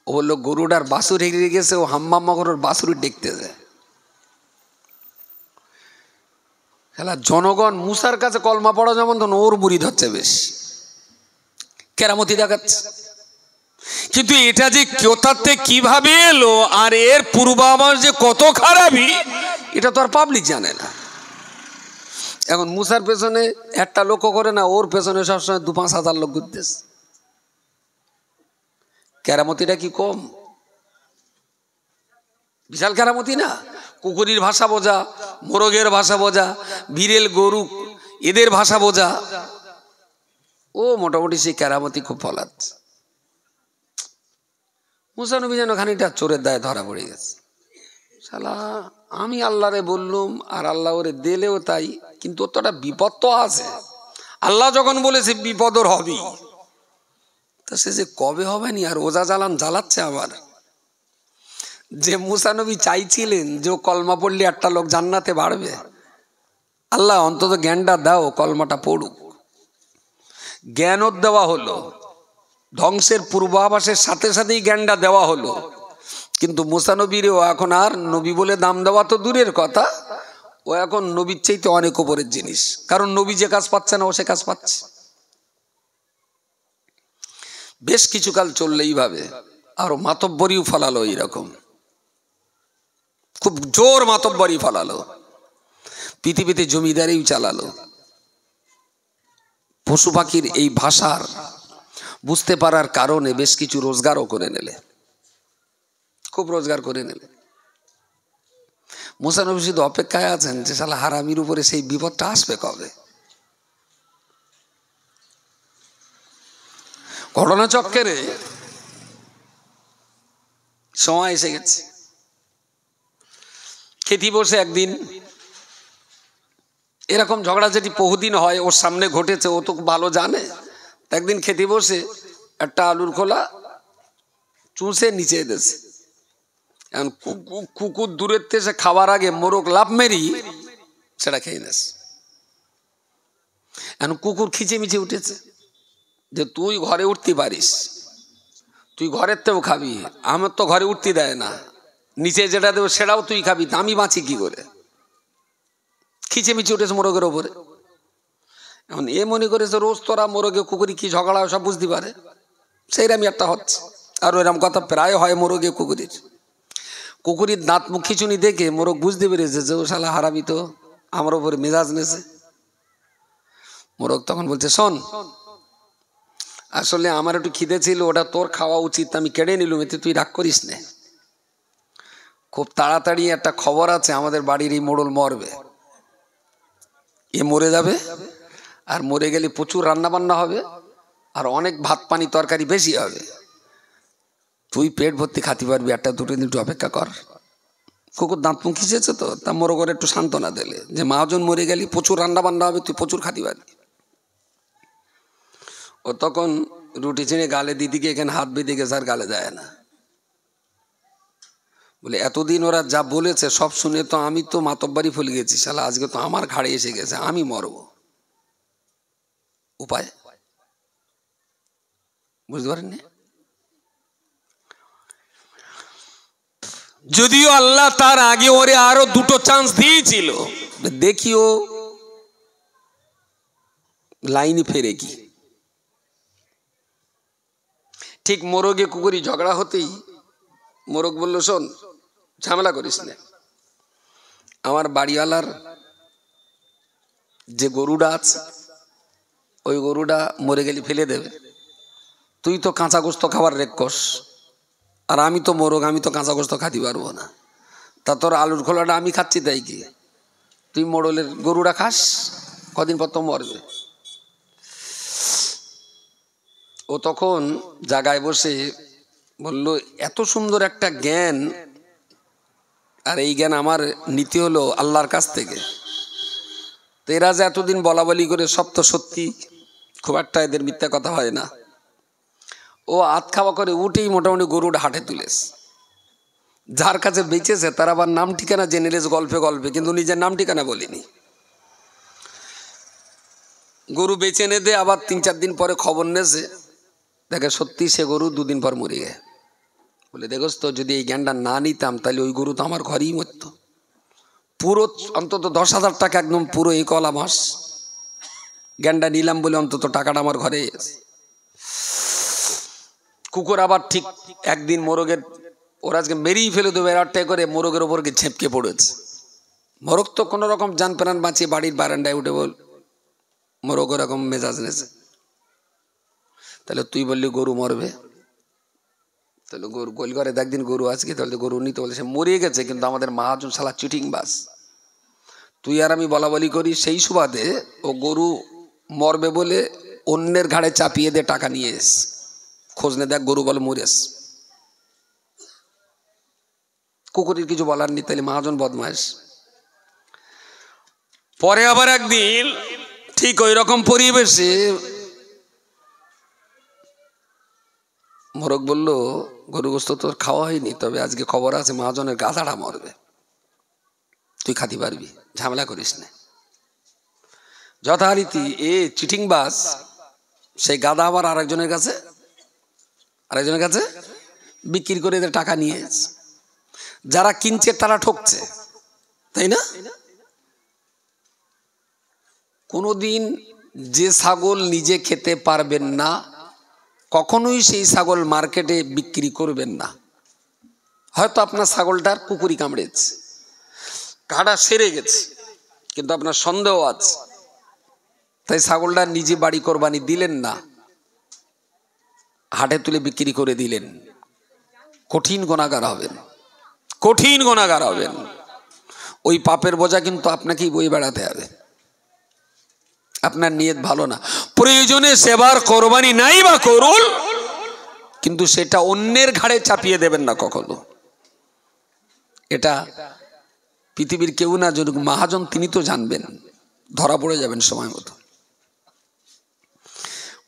ও বললো গরুটার বাছুর হেরিয়ে গেছে, ও হাম্মাম্মা গরুর বাছুরি দেখতে যায়। খেলা জনগণ মুসার কাছে কলমা পড়া যেমন তখন ওর মুড়ি ধরছে বেশ, কেরামতি দেখাচ্ছে। কিন্তু এটা যে কোথাতে কিভাবে এলো আর এর পূর্বাভাস যে কত খারাপই, এটা তো আর পাবলিক জানে না। এখন মুসার পেছনে একটা লক্ষ্য করে না, ওর পেছনে সবসময় 2-5 হাজার লোক ঘুরতেছে। কেরামতিটা কি কম? বিশাল কেরামতি না? কুকুরির ভাষা বোঝা, মোরগের ভাষা বোঝা, বিড়েল গরু এদের ভাষা বোঝা, ও মোটামুটি সেই কেরামতি খুব ফলাচ্ছে। মুসা নবী যেন খানিকটা চোরের দায়ে ধরা পড়ে গেছে। শালা আমি আল্লাহরে বললুম আর আল্লাহ ওরে দিলেও তাই, কিন্তু ওর তো একটা বিপদ তো আছে। আল্লাহ যখন বলেছে বিপদ ওর হবেই, তা সে যে কবে হবে নি আর ওজা জ্বালাচ্ছে আবার। যে মুসা নবী চাইছিলেন যে ও কলমা পড়লে একটা লোক জান্নাতে বাড়বে, আল্লাহ অন্তত জ্ঞানটা দাও, কলমাটা পড়ুক। জ্ঞানও দেওয়া হলো, ধ্বংসের পূর্বাভাসের সাথে সাথেই জ্ঞানটা দেওয়া হলো। কিন্তু মুসা নবীরও এখন আর নবী বলে দাম দেওয়া তো দূরের কথা, ও এখন নবীর চাইতে অনেক উপরের জিনিস। কারণ নবী যে কাজ পাচ্ছে না ও সে কাজ পাচ্ছে। বেশ কিছুকাল চললে এইভাবে, আরো মাতব্বরিও ফলালো, এইরকম খুব জোর মাতব্বরি ফলালো, পৃথিবীতে জমিদারিও চালালো। পশু পাখির এই ভাষার বুঝতে পারার কারণে বেশ কিছু রোজগারও করে নিলে, খুব রোজগার করে নিলে। মুসা নবী শুধু অপেক্ষায় আছেন যে শালা হারামির উপরে সেই বিপদটা আসবে কবে। ঘটনাচক্রে সময় এসে গেছে। খেতে বসে একদিন এরকম ঝগড়া যেটি বহুদিন হয়, ওর সামনে ঘটেছে, ও তো ভালো জানে। একদিন খেতে বসে একটা আলুর খোলা চুষে নিচে দিয়েছে। এখন কুকুর দূরের থেকে খাবার আগে মোরগ লাফ মেরি সেটা খেয়ে নেছে। এখন কুকুর খিচেমিচে উঠেছে যে তুই ঘরে উঠতে পারিস, তুই ঘরের তেও খাবি, আমার তো ঘরে উঠতে দেয় না, নিচে যেটা দেবো সেটাও তুই খাবি, তা আমি বাঁচি কি করে? খিচেমিচে উঠেছে মোরগের ওপরে। এখন এ মনে করেছে রোজ তোরা মোরগে কুকুরি কি ঝগড়া সব বুঝতে পারে, সেইরকমই একটা হচ্ছে। আর ওইরকম কথা প্রায় হয় মোরগে কুকুরির। কুকুরির দাঁত মুখ খিচুনি দেখে মোরগ বুঝতে পেরেছে যে ও শালা হারামি তো আমার ওপরে মেজাজ নেছে। মোরগ তখন বলছে, শোন, আসলে আমার একটু খিদে ছিল, ওটা তোর খাওয়া উচিত, আমি কেড়ে নিলুম, এতে তুই রাগ করিস না। খুব তাড়াতাড়ি একটা খবর আছে, আমাদের বাড়ির এই মোড়ল মরবে, এ মরে যাবে, আর মরে গেলে প্রচুর রান্না বান্না হবে, আর অনেক ভাত পানি তরকারি বেশি হবে, তুই পেট ভর্তি খাতে পারবি, একটা দুটো দিন একটু অপেক্ষা কর। কুকুর দাঁত মুখ খিচেছে তো, তা মোরগের একটু সান্ত্বনা দিলে যে মহাজন মরে গেলি প্রচুর রান্না বান্না হবে, তুই প্রচুর খাতে পারবি। ও তখন রুটি ছিঁড়ে গালে দিদিকে এখানে হাত বেঁধে গেছে, আর গালে যায় না। বলে এতদিন ওরা যা বলেছে সব শুনে তো আমি তো মাতব্বারি ফুলে গেছি, শালা আজকে তো আমার ঘাড়ে এসে গেছে, আমি মরব। উপায় বুঝতে পারেননি? যদিও আল্লাহ তার আগে ওরে আরো দুটো চান্স দিয়েছিল, দেখিও লাইনে ফেরে কি। ঠিক মোরগে কুকুরি ঝগড়া হতেই মোরগ বলল, শোন, ঝামেলা করিস না, আমার বাড়িওয়ালার যে গরুটা আছে ওই গরুটা মরে গেলে ফেলে দেবে, তুই তো কাঁচা গোস্ত খাবার রেখস, আর আমি তো মোরগ, আমি তো কাঁচা গোস্ত খাতে পারবো না, তা তোর আলুর খোলাটা আমি খাচ্ছি তাই কি, তুই মোড়লের গরুটা খাস, কদিন পর তো মরবে। ও তখন জায়গায় বসে বলল, এত সুন্দর একটা জ্ঞান, আর এই জ্ঞান আমার নিতে হলো আল্লাহর কাছ থেকে। তো এরা যে এতদিন বলা বলি করে সব তো সত্যি, খুব একটা এদের মিথ্যা কথা হয় না। ও আত খাওয়া করে উঠেই মোটামুটি গরুটা হাটে তুলেছে। যার কাছে বেঁচেছে তার আবার নাম ঠিকানা জেনে নিয়েছে গল্পে গল্পে, কিন্তু নিজের নাম ঠিকানা বলিনি। গরু বেঁচে এনে দে, আবার 3-4 দিন পরে খবর নেছে, দেখে সত্যি সে গরু 2 দিন পর মরে গে। বলে দেখোস তো, যদি এই জ্ঞানটা না নিতাম তাহলে ওই গরু তো আমার ঘরেই মরত। পুরো অন্তত 10,000 টাকা একদম পুরো এই কলা মাস জ্ঞানটা নিলাম বলে অন্তত টাকাটা আমার ঘরে। কুকুর আবার ঠিক একদিন মোরগের, ওরা আজকে মেরেই ফেলে দেবে আটটা করে, মোরগের ওপর গিয়ে ঝেঁপকে পড়েছে। মোরগ তো কোনো রকম জান প্রাণ বাঁচিয়ে বাড়ির বারান্দায় উঠে বল, মোরগ ওরকম মেজাজ নেছে। তাহলে তুই বললি গরু মরবে, তাহলে গরু গোল করে একদিন গরু আজকে, তাহলে গরু নিতে বলে সে মরিয়ে গেছে, কিন্তু আমাদের মহাজন শালা চিটিং বাস। তুই আর আমি বলা বলি করি, সেই সুবাদে ও গরু মরবে বলে অন্যের ঘাড়ে চাপিয়ে দিয়ে টাকা নিয়ে এস, খোঁজ নে দেখ গরু বলে মরেস। কুকুরের কিছু বলার নেই, তাহলে মহাজন বদমাস। পরে আবার একদিন ঠিক ওই রকম পরিবেশে মোরগ বলল, গরু গোস্ত তোর খাওয়া হয়নি, তবে আজকে খবর আছে মহাজনের গাধাটা মরবে, তুই খাতে পারবি, ঝামেলা করিস না। যথারীতি এ চিটিং বাস সেই গাধা আবার আরেকজনের কাছে বিক্রি করে এদের টাকা নিয়ে, যারা কিনছে তারা ঠকছে, তাই না? কোনোদিন যে ছাগল নিজে খেতে পারবেন না, কখনোই সেই ছাগল মার্কেটে বিক্রি করবেন না। হয়তো আপনার ছাগলটার কুকুরি কামড়েছে, কাটা সেরে গেছে, কিন্তু আপনার সন্দেহ আছে, তাই ছাগলটা নিজে বাড়ি কোরবানি দিলেন না, হাটে তুলে বিক্রি করে দিলেন। কঠিন গুনাহগার হবেন, কঠিন গুনাহগার হবেন। ওই পাপের বোঝা কিন্তু আপনাকেই বয়ে বেড়াতে হবে। আপনার নিয়ত ভালো না, প্রয়োজনে সেবার কোরবানি নাই বা করুন, কিন্তু সেটা অন্যের ঘাড়ে চাপিয়ে দেবেন না কখনো। এটা পৃথিবীর কেউ না জানুক, মহাজন তিনি তো জানবেন, ধরা পড়ে যাবেন সময় মতো।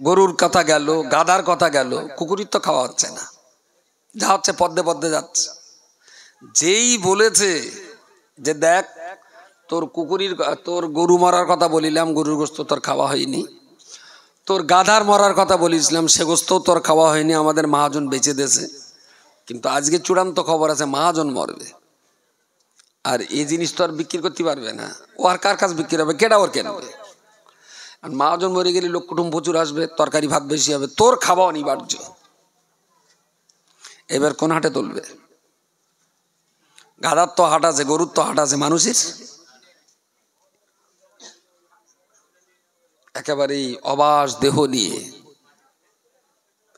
গরুর কথা গেল, গাধার কথা গেল, কুকুরির তো খাওয়া হচ্ছে না, যা হচ্ছে পদ্মে পদ্মে যাচ্ছে। যেই বলেছে যে দেখ তোর গরু মরার কথা বলিলাম, গরুর গোস্ত তোর খাওয়া হয়নি, তোর গাধার মরার কথা বলেছিলাম, সে গোস্ত তোর খাওয়া হয়নি, আমাদের মহাজন বেঁচে দিয়েছে, কিন্তু আজকে চূড়ান্ত খবর আছে মহাজন মরবে। আর এই জিনিস তো আর বিক্রি করতে পারবে না, ও আর কার কাছে বিক্রি হবে, কেডা ওর কেনবে? আর মহাজন মরে গেলে লোক কুটুম প্রচুর আসবে, তরকারি ভাত বেশি হবে, তোর খাওয়া অনিবার্য। এবার কোন হাটে তুলবে? গাধার তো হাট আছে, গরুর তো হাট আছে, মানুষের একেবারেই অবাস দেহ নিয়ে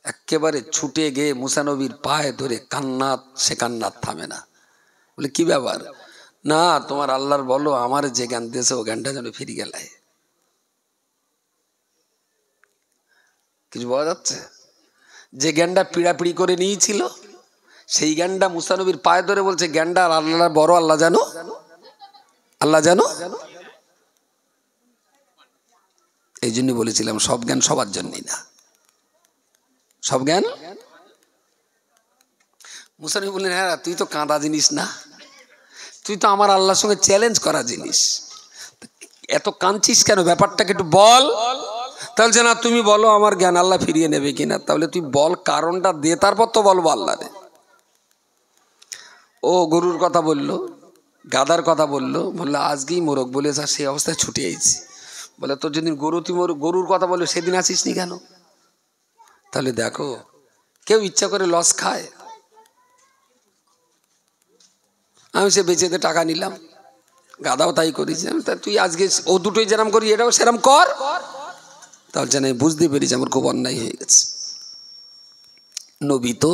একেবারে ছুটে গিয়ে মুসা নবীর পায়ে ধরে কান্নাত, সে কান্নাত থামে না। বলে কি ব্যাপার? না তোমার আল্লাহর বলো, আমার যে জ্ঞান দিয়েছে ও জ্ঞানটা যেন ফিরে গেলে। কিছু বলা যাচ্ছে? যে জ্ঞানটা পিড়াপিড়ি করে নিয়েছিল, সেই জ্ঞানটা মুসা নবীর পায়ে ধরে বলছে, জ্ঞানটা আল্লাহ বড়, আল্লাহ জানো, আল্লাহ জানো। এই জন্য বলেছিলাম সব জ্ঞান সবার জন্যই না, সব জ্ঞান। মুসা নবী বললেন, হ্যাঁ তুই তো কাঁদা জিনিস না, তুই তো আমার আল্লাহর সঙ্গে চ্যালেঞ্জ করা জিনিস, এত কাঁদছিস কেন, ব্যাপারটাকে একটু বল। তাহলে যে না তুমি বলো আমার জ্ঞান আল্লাহ ফিরিয়ে নেবে কিনা, তাহলে তুই বল, কারণটা দে, তারপর তো বলবো আল্লাহ রে। ও গরুর কথা বললো, গাদার কথা বললো, বললো আজকেই মোরগ বলে যা, সেই অবস্থায় ছুটে আইছি। বলে তোর যেদিন গরুর কথা বললো সেদিন আসিস নি কেন? তাহলে দেখো কেউ ইচ্ছা করে লস খায়, আমি সে বেচেতে টাকা নিলাম, গাদাও তাই করিস, তুই আজকে ও দুটোই যেরাম করি এটাও সেরাম কর, তাহলে যেন বুঝতে পেরেছি আমার খুব অন্যায় হয়ে গেছে। নবী তো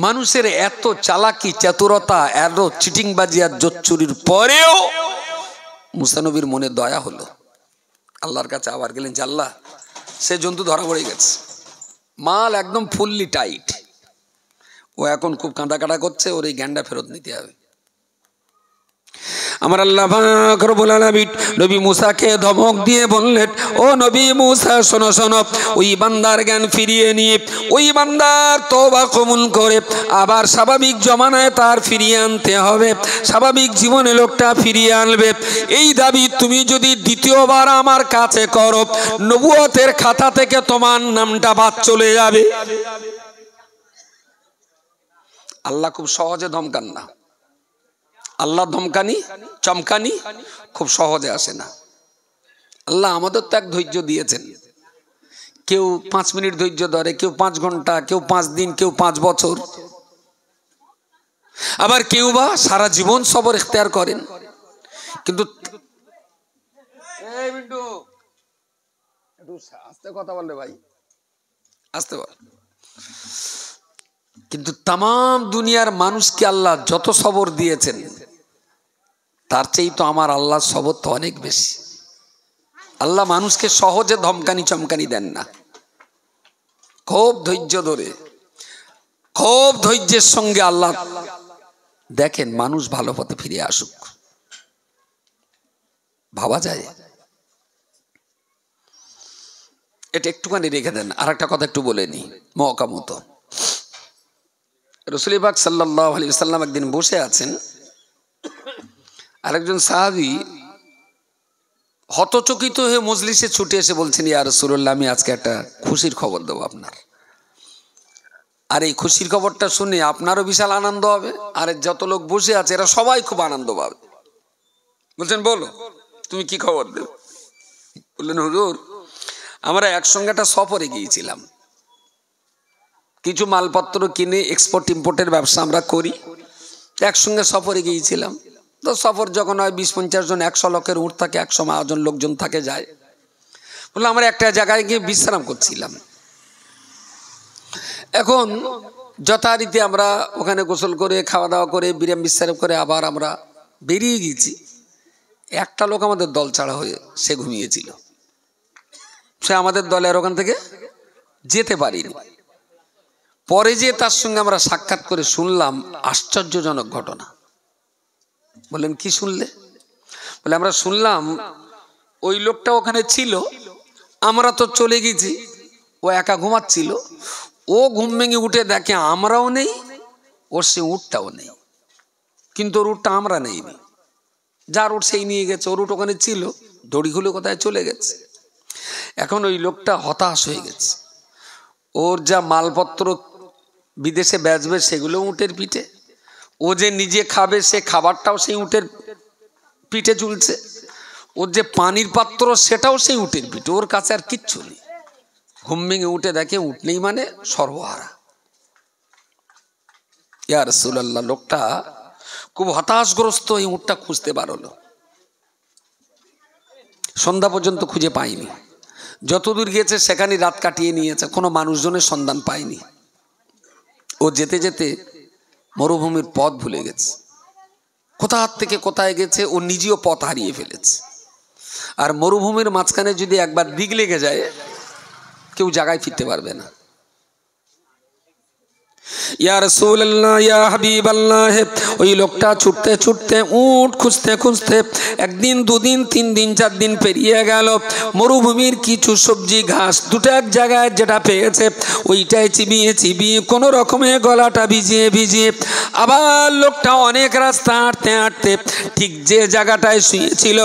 মানুষের এত চালাকি, চতুরতা, এত চিটিংবাজি আর জোচ্চুরির পরেও মুসা নবীর মনে দয়া হলো, আল্লাহর কাছে আবার গেলেন যে আল্লাহ সে জন্তু ধরা পড়ে গেছে, মাল একদম ফুললি টাইট, ও এখন খুব কাঁদা করছে, ওর এই জ্ঞানটা ফেরত নিতে হবে। আমার আল্লাহ পাক রব্বুল আলামিন নবী মুসাকে ধমক দিয়ে বললেন, ও নবী মুসা শোনো শোনো, ওই বান্দার জ্ঞান ফিরিয়ে নিয়ে ওই বান্দার তওবা কবুল করে আবার স্বাভাবিক জমানায় তার ফিরিয়ে আনতে হবে, স্বাভাবিক জীবনে লোকটা ফিরিয়ে আনবে। এই দাবি তুমি যদি দ্বিতীয়বার আমার কাছে করো, নবুয়তের খাতা থেকে তোমার নামটা বাদ চলে যাবে। আল্লাহ খুব সহজে ধমকান না। আল্লাহ ধমকানি চমকানি খুব সহজে আসে না। আল্লাহ আমাদের তো এক ধৈর্য দিয়েছেন। কেউ 5 মিনিট ধৈর্য ধরে, কেউ 5 ঘন্টা, কেউ 5 দিন, কেউ 5 বছর, আবার কেউ বা সারা জীবন সবর ইখতিয়ার করেন। কিন্তু আস্তে কথা বললে ভাই, আস্তে বল। কিন্তু তাম দুনিয়ার মানুষকে আল্লাহ যত সবর দিয়েছেন তার চেয়ে তো আমার আল্লাহর সবর তো অনেক বেশি। আল্লাহ মানুষকে সহজে ধমকানি চমকানি দেন না, খুব ধৈর্য ধরে, খুব ধৈর্যের সঙ্গে আল্লাহ দেখেন মানুষ ভালো পথে ফিরে আসুক। ভাবা যায়? এটা একটুখানি রেখে দেন। আর একটা কথা একটু বলে নি মওকা মতো। রাসূল পাক সাল্লাল্লাহু আলাইহি ওয়াসাল্লাম একদিন বসে আছেন, আরেকজন সাহাবী হতচকিত হয়ে মজলিসে ছুটে এসে বলছেন, ইয়া রাসূলুল্লাহ, আমি আজকে একটা খুশির খবর দেবো আপনার। আর এই খুশির খবরটা শুনে আপনারও বিশাল আনন্দ হবে, আর যত লোক বসে আছে এরা সবাই খুব আনন্দ পাবে। বলছেন, বলো তুমি কি খবর দেবে? বললেন, হুজুর, আমরা একসঙ্গে একটা সফরে গিয়েছিলাম, কিছু মালপত্র কিনে এক্সপোর্ট ইম্পোর্টের ব্যবসা আমরা করি, একসঙ্গে সফরে গিয়েছিলাম। তো সফর যখন হয় 20-50 জন, 100 লোকের উঠ থাকে, 100 মহাজন লোকজন থাকে যায়। বললাম আমরা একটা জায়গায় গিয়ে বিশ্রাম করছিলাম। এখন যথারীতি আমরা ওখানে গোসল করে খাওয়া দাওয়া করে বিরাম বিশ্রাম করে আবার আমরা বেরিয়ে গেছি। একটা লোক আমাদের দল ছাড়া হয়ে সে ঘুমিয়েছিল। সে আমাদের দলের ওখান থেকে যেতে পারিনি। পরে যে তার সঙ্গে আমরা সাক্ষাৎ করে শুনলাম আশ্চর্যজনক ঘটনা। বললেন, কি শুনলে? বলে, আমরা শুনলাম ওই লোকটা ওখানে ছিল, আমরা তো চলে গেছি, ও একা ঘুমাচ্ছিল। ও ঘুম ভেঙে উঠে দেখে আমরাও নেই, ওর সে উটটাও নেই, কিন্তু ওর উটটা আমরা নেইনি। যার উট সেই নিয়ে গেছে, ওর উট ওখানে ছিল, দড়ি খুলে কোথায় চলে গেছে। এখন ওই লোকটা হতাশ হয়ে গেছে। ওর যা মালপত্র বিদেশে বেচবে সেগুলো উটের পিঠে, ও যে নিজে খাবে সে খাবারটাও সেই উটের পিঠে ঝুলছে, ওর যে পানির পাত্র সেটাও সেই উটের পিঠে, ওর কাছে আর কিচ্ছু নেই। ঘুম ভেঙে উঠে দেখে উট নেই, মানে সর্বহারা। ইয়া রাসূলুল্লাহ, লোকটা খুব হতাশগ্রস্ত, এই উটটা খুঁজতে পারলো। সন্ধ্যা পর্যন্ত খুঁজে পাইনি। যতদূর গিয়েছে সেখানে রাত কাটিয়ে নিয়েছে, কোনো মানুষজনের সন্ধান পায়নি। ও যেতে যেতে মরুভূমির পথ ভুলে গেছে, কোথা থেকে কোথায় গেছে, ও নিজেও পথ হারিয়ে ফেলেছে। আর মরুভূমির মাঝখানে যদি একবার দিক লেগে যায় কেউ জায়গায় ফিরতে পারবে না। ইয়া রাসূলুল্লাহ, ইয়া হাবিবাল্লাহ, ওই লোকটা ছুটতে ছুটতে উট খুঁজতে খুঁজতে একদিন, 2 দিন, 3 দিন, 4 দিন পেরিয়ে গেল। মরুভূমির কিছু সবজি ঘাস দুটো এক জায়গায় যেটা পেয়েছে ওইটাই চিবিয়ে চিবিয়ে কোনো রকমে গলাটা ভিজিয়ে ভিজিয়ে আবার লোকটা অনেক রাস্তা হাঁটতে হাঁটতে ঠিক যে জায়গাটায় শুয়েছিল,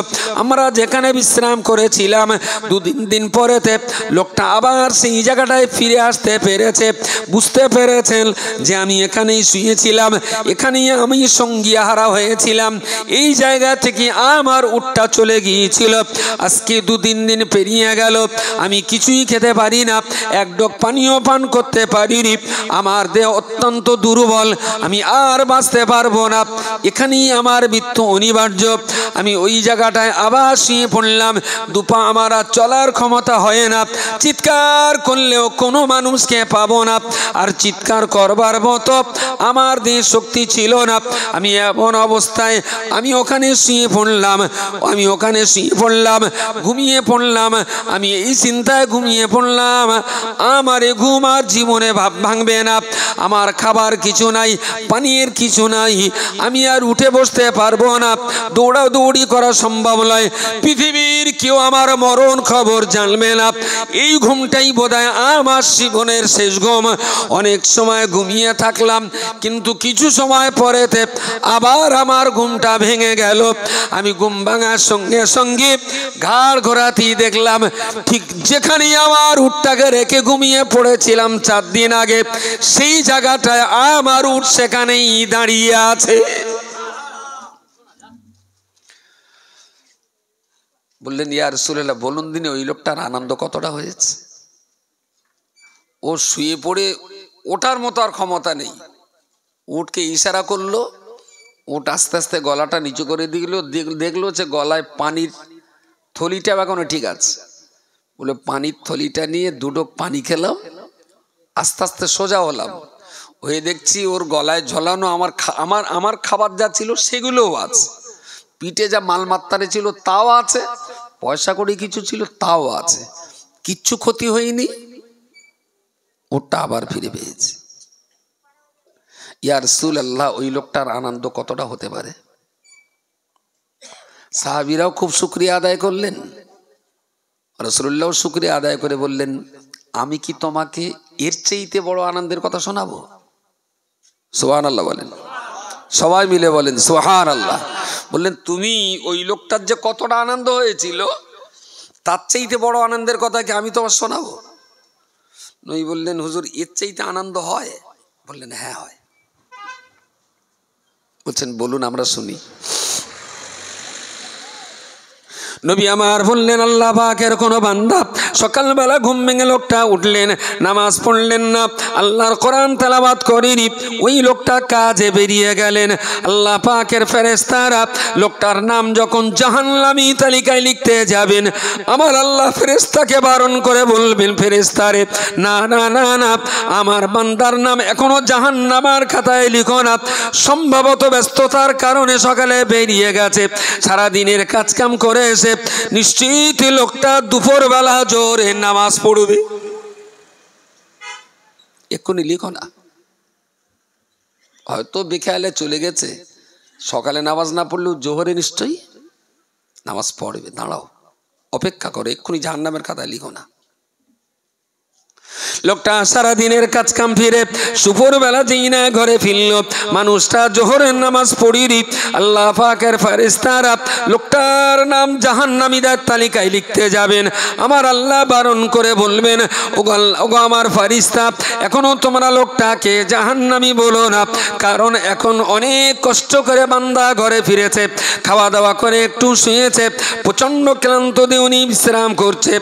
আমরা যেখানে বিশ্রাম করেছিলাম, 2-3 দিন পরেতে লোকটা আবার সেই জায়গাটায় ফিরে আসতে পেরেছে। বুঝতে পেরেছেন যে আমি এখানেই শুয়েছিলাম, এখানেই আমি সঙ্গী হারা হয়েছিলাম, এই জায়গা থেকে আমার উটটা চলে গিয়েছিল। আজকে 2-3 দিন পেরিয়ে গেল, আমি কিছুই খেতে পারি না, এক ডোক পানিও পান করতে পারিনি, আমার দেহ অত্যন্ত দুর্বল, আমি আর বাঁচতে পারবো না, এখানেই আমার মৃত্যু অনিবার্য। আমি ওই জায়গাটায় আবার শুয়ে পড়লাম, দুপা আমার আর চলার ক্ষমতা হয় না, চিৎকার করলেও কোনো মানুষকে পাবো না, আর চিৎকার করবার মতো আমার দেহে শক্তি ছিল না। আমি এমন অবস্থায় আমি ওখানে শুয়ে পড়লাম, ঘুমিয়ে পড়লাম। আমি এই চিন্তায় ঘুমিয়ে পড়লাম, আমার এ ঘুম আর জীবনে ভাঙবে না, আমার খাবার কিছু নাই, পানীয়ের কিছু নাই, আমি আর উঠে বসতে পারবো না, দৌড়াদৌড়ি করা সম্ভব নয়, পৃথিবীর কেউ আমার মরণ খবর জানবে না। এই ঘুমটাই বোধহয় আমার জীবনের শেষ ঘুম। অনেক সময় ঘুমিয়ে ঘুমিয়ে থাকলাম, কিন্তু কিছু সময় পরেতে আবার আমার ঘুমটা ভেঙে গেল। আমি ঘুম ভাঙার সঙ্গে সঙ্গে ঘাড় ঘোরাতেই দেখলাম ঠিক যেখানে আমার উটটাকে রেখে ঘুমিয়ে পড়েছিলাম 4 দিন আগে, সেই জায়গাটায় আমার উট সেখানেই দাঁড়িয়ে আছে। বললেন, ইয়া রাসূলুল্লাহ, বলুন দিনে ওই লোকটার আনন্দ কতটা হয়েছে। ও শুয়ে পড়ে ওটার মতো আর ক্ষমতা নেই। উটকে ইশারা করলো, উট আস্তে আস্তে গলাটা নিচু করে দিল, দেখলো যে গলায় পানির থলিটা এখনো ঠিক আছে। বলে পানির থলিটা নিয়ে 2 ঢোক পানি খেলাম, আস্তে আস্তে সোজা হলাম, হয়ে দেখছি ওর গলায় ঝোলানো আমার খাবার যা ছিল সেগুলোও আছে, পিঠে যা মালমাত্তারে ছিল তাও আছে, পয়সা কড়ি কিছু ছিল তাও আছে, কিচ্ছু ক্ষতি হয়নি। ওটা আবার ফিরে পেয়েছে। ইয়া রাসূলুল্লাহ, ওই লোকটার আনন্দ কতটা হতে পারে। সাহাবীরাও খুব শুকরিয়া আদায় করলেন, রাসূলুল্লাহও শুকরিয়া আদায় করে বললেন, আমি কি তোমাকে এর চাইতে বড় আনন্দের কথা শোনাবো? সুবহানাল্লাহ বলেন, সবাই মিলে বলেন সুবহানাল্লাহ। বললেন, তুমি ওই লোকটার যে কতটা আনন্দ হয়েছিল তার চাইতে বড় আনন্দের কথা কি আমি তোমার শোনাবো? নবী বললেন, হুজুর এর চাইতে আনন্দ হয়? বললেন, হ্যাঁ হয়। বলছেন, বলুন আমরা শুনি। নবী আমার বললেন, আল্লাহ পাকের কোন বান্দা সকালবেলা ঘুম ভেঙে লোকটা উঠলেন, নামাজ পড়লেন না, আল্লাহর কোরআন তেলাওয়াত করেনি, ওই লোকটা কাজে বেরিয়ে গেলেন। আল্লাহ পাকের ফেরেশতারা লোকটার নাম যখন জাহান্নামী তালিকায় লিখতে যাবেন, আমার আল্লাহ ফেরেশতাকে বারণ করে বলবেন, ফেরেশতারে না না না না, আমার বান্দার নাম এখনো জাহান্নামের খাতায় লিখো না, সম্ভবত ব্যস্ততার কারণে সকালে বেরিয়ে গেছে, সারা দিনের কাজ কাম করে এসে নিশ্চিত লোকটা দুপুরবেলা জোরে নামাজ পড়বে, এক্ষুনি লিখো না। হয়তো বিকালে চলে গেছে, সকালে নামাজ না পড়লেও জোহরে নিশ্চয়ই নামাজ পড়বে। দাঁড়াও, অপেক্ষা করো, এক্ষুনি জাহান্নামের খাতায় লিখো না। লোকটা সারা দিনের কাজ কাম ফিরে দুপুরবেলা যেই না ঘরে ফিরল, মানুষটা জোহরের নামাজ পড়িনি, আল্লাহ পাকের ফেরেশতারা লোকটার নাম জাহান্নামীদের তালিকায় লিখতে যাবেন। আমার আল্লাহ বারণ করে বলবেন, ওগো আমার ফেরেশতা, এখনো তোমরা লোকটাকে জাহান্নামী বলো না, কারণ এখন অনেক কষ্ট করে বান্দা ঘরে ফিরেছে, খাওয়া দাওয়া করে একটু শুয়েছে, প্রচন্ড ক্লান্ত দিয়ে উনি বিশ্রাম করছে।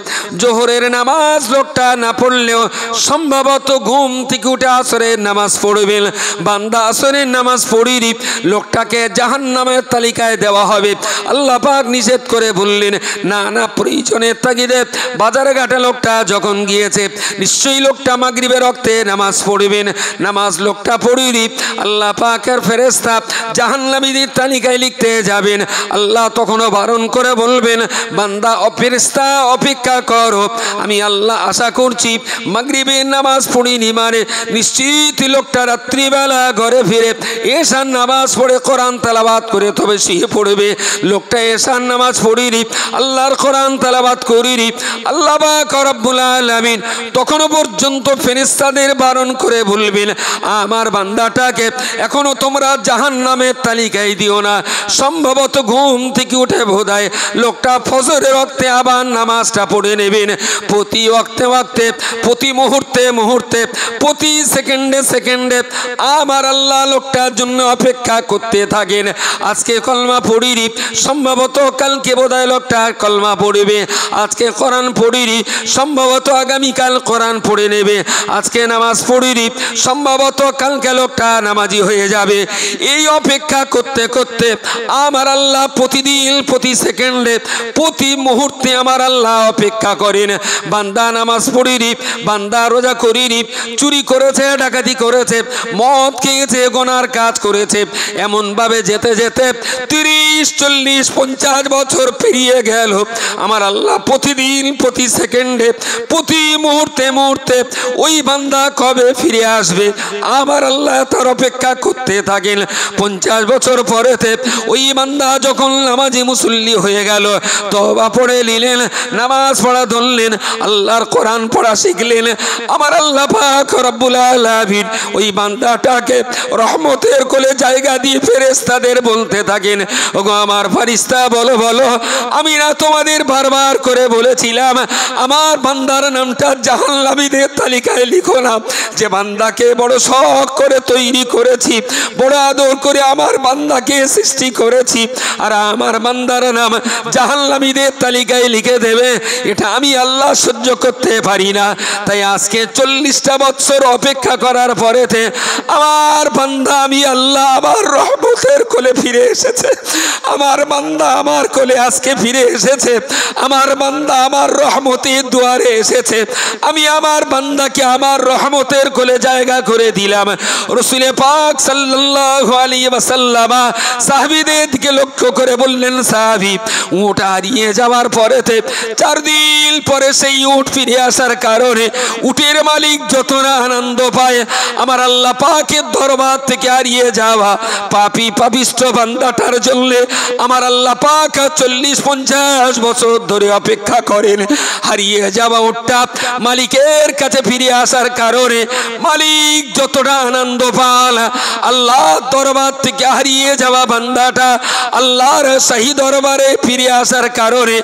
জোহরের নামাজ লোকটা না পড়লেও সম্ভবত ঘুম থেকে উঠে আসরের নামাজ পড়বেন। বান্দা আসরের নামাজ পড়িনি, লোকটাকে জাহান্নামের তালিকায় দেওয়া হবে। আল্লাহ পাক নিষেধ করে বললেন, না না, প্রয়োজনের তাগিদে বাজারে ঘাটে লোকটা যখন গিয়েছে, নিশ্চয়ই লোকটা মাগরিবের রক্তে নামাজ পড়বেন। নামাজ লোকটা পড়িনি, আল্লাহ পাকের ফেরেশতা জাহান্নামীদের তালিকায় লিখতে যাবেন। আল্লাহ তখনও বারণ করে বলবেন, বান্দা ফেরেশতা অপেক্ষা করো, আমি আল্লাহ আশা করছি মাগরিবের নামাজ পড়িনি মানে নিশ্চিত লোকটা রাত্রিবেলা ঘরে ফিরে এশার নামাজ পড়ে কোরআন তেলাওয়াত করে তবে শুয়ে পড়বে। লোকটা এশার নামাজ পড়িনি, আল্লাহর কোরআন তেলাওয়াত করিনি, আল্লাহ পাক রব্বুল আলামিন তখনও পর্যন্ত ফেরেশতাদের বারণ করে বলবেন, আমার বান্দাটাকে এখনো তোমরা জাহান্নামের তালিকায় দিও না। সম্ভবত ঘুম থেকে উঠে বোধহয় লোকটা ফজরের ওয়াক্তে আবার নামাজটা পড়ে নেবেন। প্রতি ওয়াক্তে ওয়াক্তে, প্রতি মুহূর্তে মুহূর্তে, প্রতি সেকেন্ডে সেকেন্ডে আমার আল্লাহ লোকটার জন্য অপেক্ষা করতে থাকেন। আজকে কলমা পড়িনি, সম্ভবত কালকে বোধহয় লোকটা কলমা পড়বে। আজকে কোরআন পড়িনি, সম্ভবত আগামীকাল কোরআন পড়ে নেবে। আজকে নামাজ পড়িনি, সম্ভবত কালকে লোকটা নামাজি হয়ে যাবে। এই অপেক্ষা করতে করতে আমার আল্লাহ প্রতিদিন, প্রতি সেকেন্ডে, প্রতি মুহূর্তে আমার আল্লাহ অপেক্ষা করেন। বান্দা নামাজ পড়িনি, বান্দা রোজা করিনি, চুরি করেছে, ডাকাতি করেছে, মদ খেয়েছে, গোনার কাজ করেছে, এমন ভাবে যেতে যেতে 30 30, 40, 50 বছর পেরিয়ে গেল। আমার আল্লাহ প্রতিদিন, প্রতি সেকেন্ডে, প্রতি মুহূর্তে মুহূর্তে ওই বান্দা কবে ফিরে আসবে আমার আল্লাহ তার অপেক্ষা করতে থাকেন। 50 বছর পরেতে ওই বান্দা যখন নামাজি মুসল্লি হয়ে গেল, তওবা পড়ে নিলেন, নামাজ পড়া ধরলেন, আল্লাহর কোরআন পড়া শিখলেন, আমার আল্লাহ পাক রব্বুল আলামিন ওই বান্দাটাকে রহমতের কোলে জায়গা দিয়ে ফেরেশতাদের বলতে থাকেন, ওগো আমার ফেরেশতা বলো বলো, আমি না তোমাদের বারবার করে বলেছিলাম আমার বান্দার নামটা জাহান্নামীদের তালিকায় লিখো না। যে বান্দাকে বড় শখ করে তৈরি করেছি, বড় আদর করে আমার বান্দাকে সৃষ্টি করেছি, আর আমার বান্দার নাম জাহান্নামীদের তালিকায় লিখে দেবে, এটা আমি আল্লাহ সহ্য করতে পারি না। তাই আজকে 40টা বছর অপেক্ষা করার পরেতে আমার বান্দা আমি আল্লাহ আমার রহমতের কোলে ফিরে এসেছে। আমার বান্দা আমার কোলে আজকে ফিরে এসেছে। আমার বান্দা আমার রহমতের দুয়ারে এসেছে। আমি আমার বান্দাকে আমার রহমতের কোলে জায়গা করে দিলাম। রাসূল পাক সাল্লাল্লাহু আলাইহি ওয়াসাল্লাম সাহাবীদের দিকে লক্ষ্য করে বললেন, সাহাবী, উট হারিয়ে যাওয়ার পরেতে 4 দিন পরে সেই উট ফিরে আসার কারণে উটের মালিক যত না আনন্দ পায়, আমার আল্লাহ পাকের দরবার থেকে হারিয়ে যাওয়া পাপী পাপিষ্ঠ বান্দাটার জন্য আমার আল্লাহ পাক 40-50 বছর ধরে অপেক্ষা করেন। হারিয়ে যাওয়া উটটা মালিকের কাছে ফিরে আসার কারণে মালিক যতটা আনন্দ পান, আল্লাহ দরবার থেকে হারিয়ে যাওয়া বান্দাটা আল্লাহর শাহী দরবারে ফিরে আসার কারণে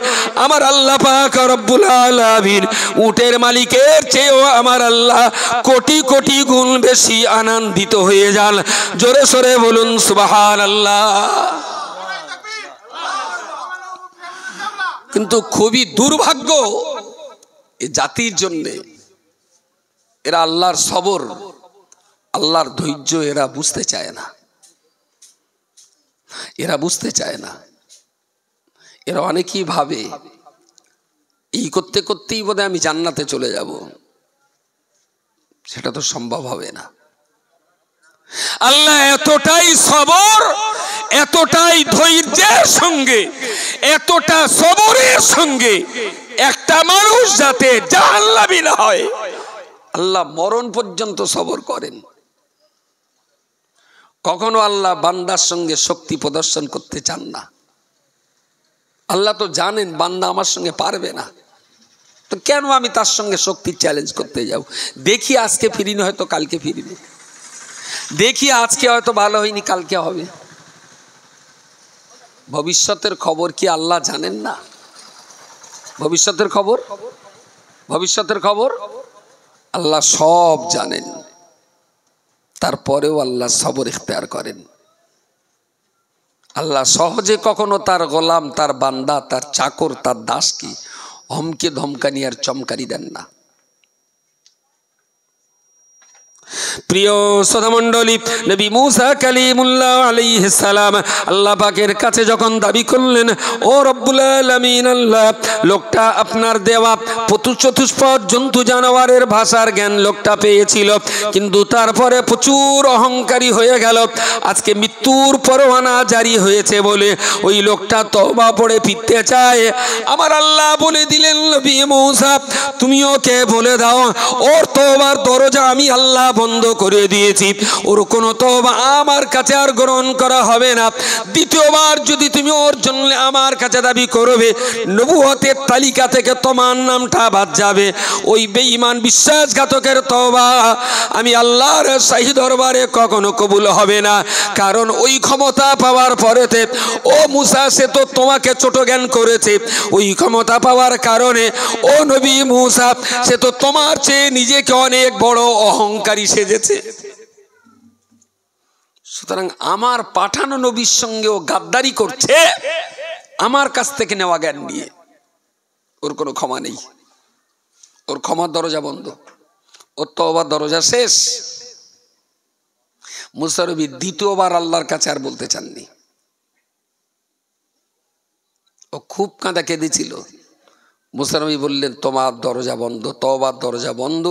আমার আল্লাহ পাক রব্বুল আলামিন উটের মালিকের চেয়েও আমার আল্লাহ কোটি কোটি গুণ বেশি আনন্দিত হয়ে যান। জোরে সোরে বলুন সুবহানাল্লাহ। কিন্তু খুবই দুর্ভাগ্য এই জাতির জন্য, এরা আল্লাহর সবর, আল্লাহর ধৈর্য এরা বুঝতে চায় না। এরা বুঝতে চায় না। এরা অনেকেই ভাবে এই করতে করতেই বোধহয় আমি জান্নাতে চলে যাব। সেটা তো সম্ভব হবে না। আল্লাহ এতটাই সবর, এতটাই ধৈর্যের সঙ্গে, এতটা সবরের সঙ্গে একটা মানুষ যাতে জাহান্নামী না হয়, আল্লাহ মরণ পর্যন্ত সবর করেন। কখনো আল্লাহ বান্দার সঙ্গে শক্তি প্রদর্শন করতে চান না। আল্লাহ তো জানেন বান্দা আমার সঙ্গে পারবে না, তো কেন আমি তার সঙ্গে শক্তির চ্যালেঞ্জ করতে যাব? দেখি আজকে ফিরিনি, হয়তো কালকে ফিরিনি। দেখি আজকে হয়তো ভালো হয়নি, কালকে হবে। ভবিষ্যতের খবর কি আল্লাহ জানেন না? ভবিষ্যতের খবর, ভবিষ্যতের খবর আল্লাহ সব জানেন। তারপরেও আল্লাহ সবর ইখতিয়ার করেন। আল্লাহ সহজে কখনো তার গোলাম, তার বান্দা, তার চাকর, তার দাসকে হমকে ধমকানি আর চমকানি দেন না। প্রিয় শ্রোতামণ্ডলী, নবী মুসা কালিমুল্লাহ আলাইহিস সালাম আল্লাহ পাকের কাছে যখন দাবি করলেন, ও রব্বুল আলামিন আল্লাহ, লোকটা আপনার দেওয়া চতুষ্পদ জন্তু জানোয়ারের ভাষার জ্ঞান লোকটা পেয়েছিল, কিন্তু তারপরে প্রচুর অহংকারী হয়ে গেল। আজকে মৃত্যুর পরোয়ানা জারি হয়েছে বলে ওই লোকটা তওবা পড়ে ফিরতে চায়। আমার আল্লাহ বলে দিলেন, নবী মুসা, তুমি ওকে বলে দাও ওর তওবার দরজা আমি আল্লাহ বন্ধ করে দিয়েছি, ওর কোনো তওবা আমার কাছে আর গ্রহণ করা হবে না। দ্বিতীয়বার যদি তুমি ওর জন্য আমার কাছে দাবি করবে, নবুয়তের তালিকা থেকে তোমার নামটা বাদ যাবে। ওই বেঈমান বিশ্বাসঘাতকের তওবা আমি আল্লাহর শাহী দরবারে কখনো কবুল হবে না। কারণ ওই ক্ষমতা পাওয়ার পরেতে ও মুসা, সে তো তোমাকে ছোট জ্ঞান করেছে। ওই ক্ষমতা পাওয়ার কারণে ও নবী মুসা, সে তো তোমার চেয়ে নিজেকে অনেক বড় অহংকারী সেজেছে। সুতরাং আমার পাঠানো নবীর সঙ্গেও গাদ্দারি করছে আমার কাছ থেকে নেওয়া জ্ঞান নিয়ে। ওর কোনো ক্ষমা নেই, ওর ক্ষমার দরজা বন্ধ, ওর তওবার দরজা শেষ। মুসা নবী দ্বিতীয়বার আল্লাহর কাছে আর বলতে চাননি। ও খুব কাঁদা কেঁদেছিল। মুসা নবী বললেন, তোমার দরজা বন্ধ, তওবার দরজা বন্ধ।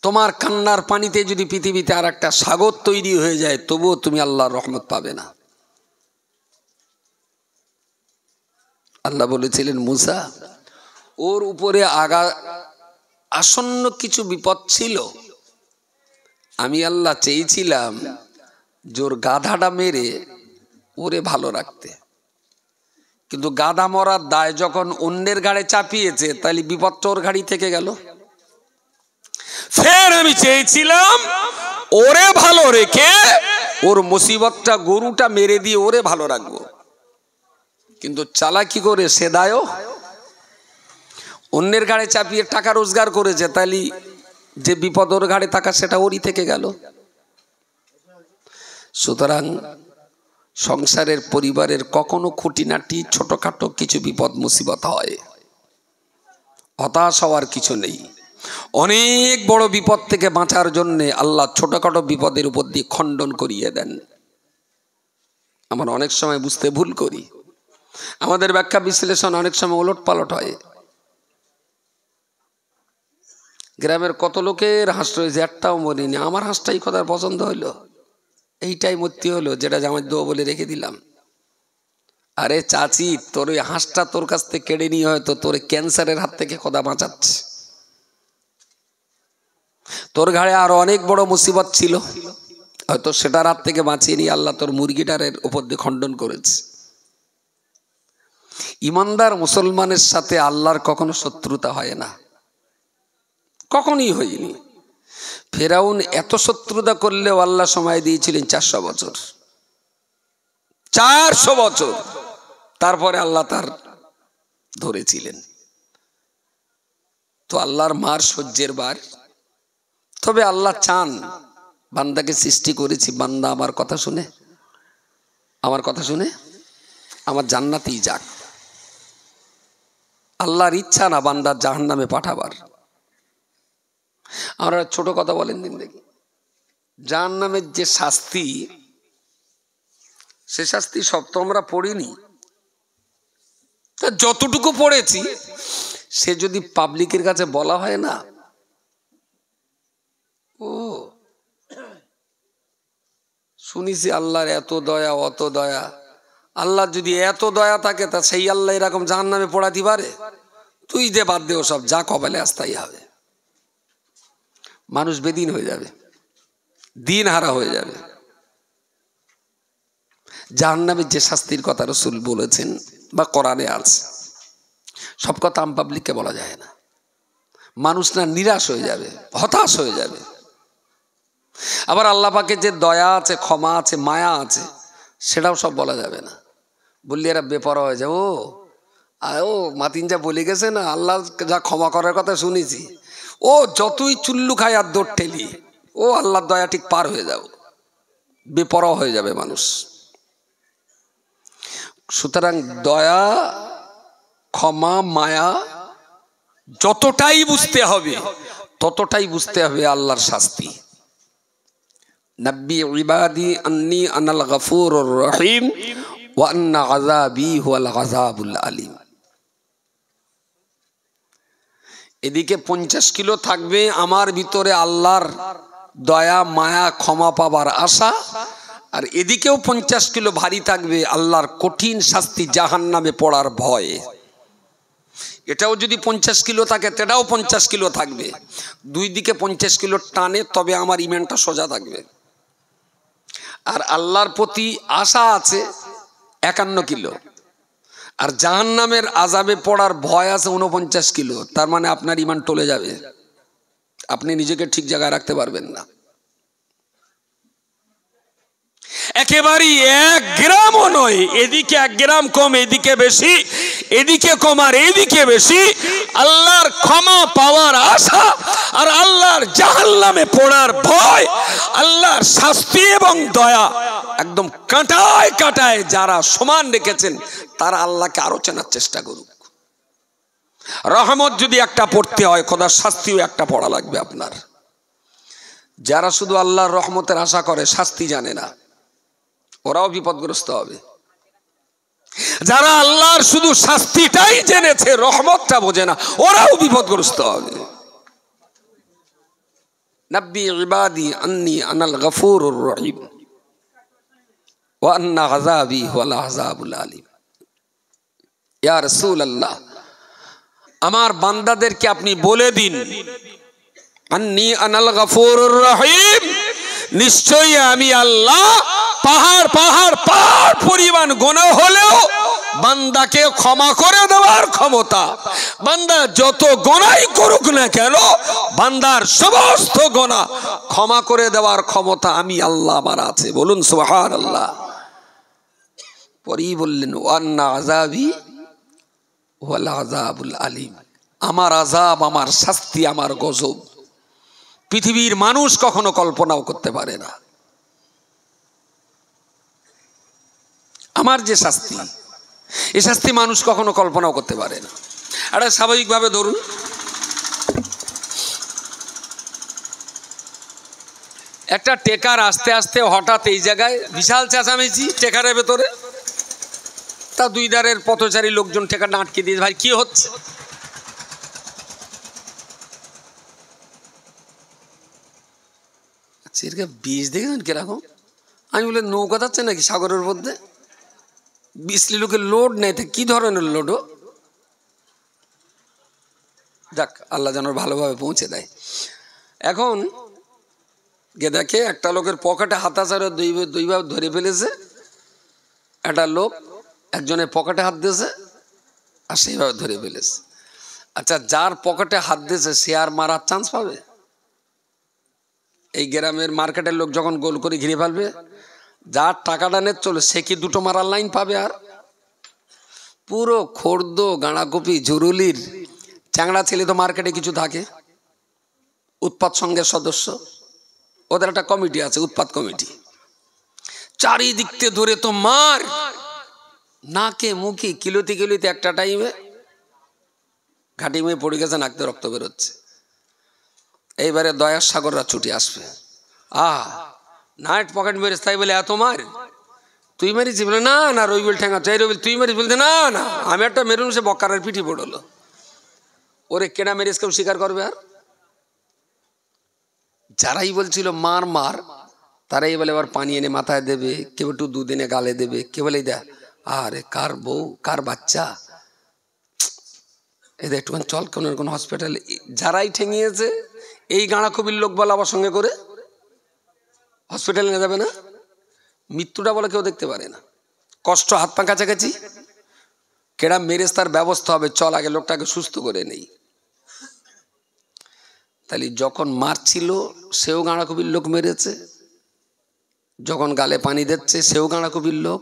তোমার কান্নার পানিতে যদি পৃথিবীতে আর একটা সাগর তৈরি হয়ে যায়, তবুও তুমি আল্লাহর রহমত পাবে না। আল্লাহ বলেছিলেন মুসা ওর উপরে আসন্ন কিছু বিপদ ছিল, আমি আল্লাহ চেয়েছিলাম জোর গাধাটা মেরে ওরে ভালো রাখতে, কিন্তু গাধা মরার দায় যখন অন্যের ঘাড়ে চাপিয়েছে তাহলে বিপদটা ওর ঘাড়ি থেকে গেল। ফের আমি চেয়েছিলাম ওরে ভালো রেখে ওর মুসিবতটা গরুটা মেরে দিয়ে ওরে ভালো রাখবো, কিন্তু চালাকি করে সে দায়ও অন্যের ঘাড়ে চাপিয়ে টাকা রোজগার করেছে, তাহলে যে বিপদ ওর ঘাড়ে থাকা সেটা ওরই থেকে গেল। সুতরাং সংসারের পরিবারের কখনো খুঁটিনাটি ছোটখাটো কিছু বিপদ মুসিবত হয়, হতাশ হওয়ার কিছু নেই। অনেক বড় বিপদ থেকে বাঁচার জন্যে আল্লাহ ছোটখাটো বিপদের উপর দিয়ে খণ্ডন করিয়ে দেন। আমরা অনেক সময় বুঝতে ভুল করি, আমাদের ব্যাখ্যা বিশ্লেষণ অনেক সময় ওলট পালট হয়। গ্রামের কত লোকের হাঁস রয়েছে, একটাও মরিনি, আমার হাঁসটাই খোদার পছন্দ হইলো, এইটাই মূর্তি হলো যেটা জামাই দোয়া বলে রেখে দিলাম। আরে চাচি, তোর ওই হাঁসটা তোর কাছ থেকে কেড়ে নিয়ে হয়তো তোর ক্যান্সারের হাত থেকে খোদা বাঁচাচ্ছে, তোর ঘাড়ে আরো অনেক বড় মুসিবত ছিল, হয়তো সেটার হাত থেকে বাঁচিয়ে নিয়ে আল্লাহ তোর মুরগিটারের উপর দিয়ে খণ্ডন করেছে। ইমানদার মুসলমানের সাথে আল্লাহর কখনো শত্রুতা হয় না, কখনই হয়নি। ফেরাউন এত শত্রুতা করলেও আল্লাহ সময় দিয়েছিলেন 400 বছর, 400 বছর, তারপরে আল্লাহ তার ধরেছিলেন। তো আল্লাহর মার সহ্যের বার। তবে আল্লাহ চান, বান্দাকে সৃষ্টি করেছি, বান্দা আমার কথা শুনে আমার জান্নাতেই যাক। আল্লাহর ইচ্ছা না বান্দার জাহান্নামে পাঠাবার। আমরা ছোট কথা বলেন দিন দেখি, জাহান্নামের যে শাস্তি, সে শাস্তি সব তো আমরা পড়িনি, যতটুকু পড়েছি সে যদি পাবলিকের কাছে বলা হয় না, ও শুনিছি আল্লাহর এত দয়া অত দয়া, আল্লাহ যদি এত দয়া থাকে তা সেই আল্লাহ এরকম জাহান্নামে পড়াতে পারে? তুই দে, বাদ দে, সব যা কপালে আসতাই হবে। মানুষ বেদিন হয়ে যাবে, দিন হারা হয়ে যাবে। জাহান্নামের যে শাস্তির কথা রাসূল বলেছেন বা কোরআনে আছে, সব কথা আম পাবলিককে বলা যায় না। মানুষ না নিরাশ হয়ে যাবে, হতাশ হয়ে যাবে। আবার আল্লাহ পাকের যে দয়া আছে, ক্ষমা আছে, মায়া আছে, সেটাও সব বলা যাবে না। বললি এরা বেপরোয়া হয়ে যায়, ও মাতিন যা বলে গেছে না, আল্লাহ যা ক্ষমা করার কথা শুনেছি, ও যতই চুল্লু খায় আর দৌড় ঠেলি, ও আল্লাহর দয়া ঠিক পার হয়ে যাও, বেপরোয়া হয়ে যাবে মানুষ। সুতরাং দয়া, ক্ষমা, মায়া যতটাই বুঝতে হবে ততটাই বুঝতে হবে আল্লাহর শাস্তি। নব্বি ইবাদি আন্নী আনাল গফুরুর রহিম ওয়া আন্না আযাবি হুয়াল আযাবুল আলিম। এদিকে 50 কিলো থাকবে আমার ভিতরে আল্লাহর দয়া, মায়া, ক্ষমা পাবার আশা, আর এদিকেও 50 কিলো ভারী থাকবে আল্লাহর কঠিন শাস্তি, জাহান্নামে পড়ার ভয়। এটাও যদি 50 কিলো থাকে, সেটাও 50 কিলো থাকবে। দুই দিকে 50 কিলো টানে, তবে আমার ইমানটা সোজা থাকবে। আর আল্লাহর প্রতি আশা আছে 51 কিলো, আর জাহান্নামের আযাবে পড়ার ভয় আছে 49 কিলো। তার মানে আপনার ইমান টলে যাবে, আপনি নিজেকে ঠিক জায়গায় রাখতে পারবেন না। একেবারেই 1 গ্রামও নয়, এদিকে 1 গ্রাম কম, এদিকে বেশি, এদিকে কম আর এদিকে বেশি। আল্লাহর ক্ষমা পাওয়ার আশা আর আল্লাহর জাহান্নামে পড়ার ভয়, আল্লাহর শাস্তি এবং দয়া একদম কাঁটায় কাঁটায় যারা সমান রেখেছেন, তারা আল্লাহকে আরো চেনার চেষ্টা করুক। রহমত যদি একটা পড়তে হয়, খোদার শাস্তিও একটা পড়া লাগবে আপনার। যারা শুধু আল্লাহর রহমতের আশা করে, শাস্তি জানে না, ওরাও বিপদগ্রস্ত হবে। যারা আল্লাহর শুধু শাস্তিটাই জেনেছে, রহমতটা বোঝে না, ওরাও বিপদগ্রস্ত হবে। নব্বি ইবাদি আন্নী আনাল গফুরুর রহিম ওয়া আন্না আযাবি হুয়াল আযাবুল আলিম। ইয়া রাসূলুল্লাহ, আমার বান্দাদেরকে আপনি বলে দিন, আন্নী আনাল গফুরুর রহিম, নিশ্চয়ই আমি আল্লাহ পাহাড় পাহাড় পাহাড় পরিমাণ গুনাহ হলেও বান্দাকে ক্ষমা করে দেওয়ার ক্ষমতা, বান্দা যত গুনাহই করুক না কেন বান্দার সমস্ত গুনাহ ক্ষমা করে দেওয়ার ক্ষমতা আমি আল্লাহ আমার আছে। বলুন সুবহানাল্লাহ। পরেই বললেন ওয়ান্না আযাবি ওয়াল আযাবুল আলীম, আমার আযাব, আমার শাস্তি, আমার গজব পৃথিবীর মানুষ কখনো কল্পনাও করতে পারে না। আমার যে শাস্তি, এই শাস্তি মানুষ কখনো কল্পনাও করতে পারে না। এটা স্বাভাবিকভাবে ধরুন, একটা টেকার আস্তে আস্তে হঠাৎ এই জায়গায় বিশাল চেঁচামেচি টেকারের ভেতরে, তা দুই ধারের পথচারী লোকজন টেকারটা আটকে দিয়েছে, ভাই কি হচ্ছে? বীজ দেখেছেন কিরকম? আমি বলে নৌকা যাচ্ছে নাকি সাগরের মধ্যে? 20 লোকের লোড নেই, কি ধরনের লোডও? যাক, আল্লাহ যেন ভালোভাবে পৌঁছে দেয়। এখন দেখে একটা লোকের পকেটে হাতাচারে দুইভাবে ধরে ফেলেছে, একটা লোক একজনের পকেটে হাত দিয়েছে আর সেইভাবে ধরে ফেলেছে। আচ্ছা, যার পকেটে হাত দিয়েছে সে আর মারার চান্স পাবে? এই গ্রামের মার্কেটের লোক যখন গোল করে ঘিরে ফেলবে, যার টাকাটা নে চলে সে কি দুটো মারার লাইন পাবে? আর পুরো খোর্দ গাঁড়াকপি জরুলির চ্যাংড়া ছেলে তো মার্কেটে কিছু থাকে, উৎপাত সংঘের সদস্য, ওদের একটা কমিটি আছে, উৎপাত কমিটি, চারিদিক থেকে ধরে তো মার, নাকে মুখে কিলোতে কিলোতে একটা টাইমে ঘাটি মেয়ে পড়ে গেছে, নাকতে রক্ত বেরোচ্ছে। এইবারে দয়ার সাগররা ছুটে আসবে, নাইট পকেট মেরেছে তাই বলে এত মার? তুই মেরেছি বলে না না, রবিল ঠেঙা চাই, রবিল তুই মেরিস বলতে না না আমি একটা মেরুন, সে বক্কারের পিঠি পড়লো। ওরে কেনা মেরেস কেউ স্বীকার করবে? আর যারাই বলছিল মার মার, তারাই বলে এবার পানি এনে মাথায় দেবে, কেউ একটু দুধ এনে গালে দেবে, কেউ বলে দেয় আরে কার বউ কার বাচ্চা, এদের একটুখানি চল কোন হসপিটালে। যারাই ঠেঙিয়েছে এই গাঁড়া কবির লোক বলে আবার সঙ্গে করে হসপিটালে নিয়ে যাবে না, মৃত্যুটা বলে কেউ দেখতে পারে না, কষ্ট হাত পা কাছাকাছি, কেডা মেরেজ তার ব্যবস্থা হবে, চল আগে লোকটাকে সুস্থ করে নেই। তাহলে যখন মারছিল সেও গাঁড়া কবির লোক মেরেছে, যখন গালে পানি দিচ্ছে সেও গাঁড়া কবির লোক,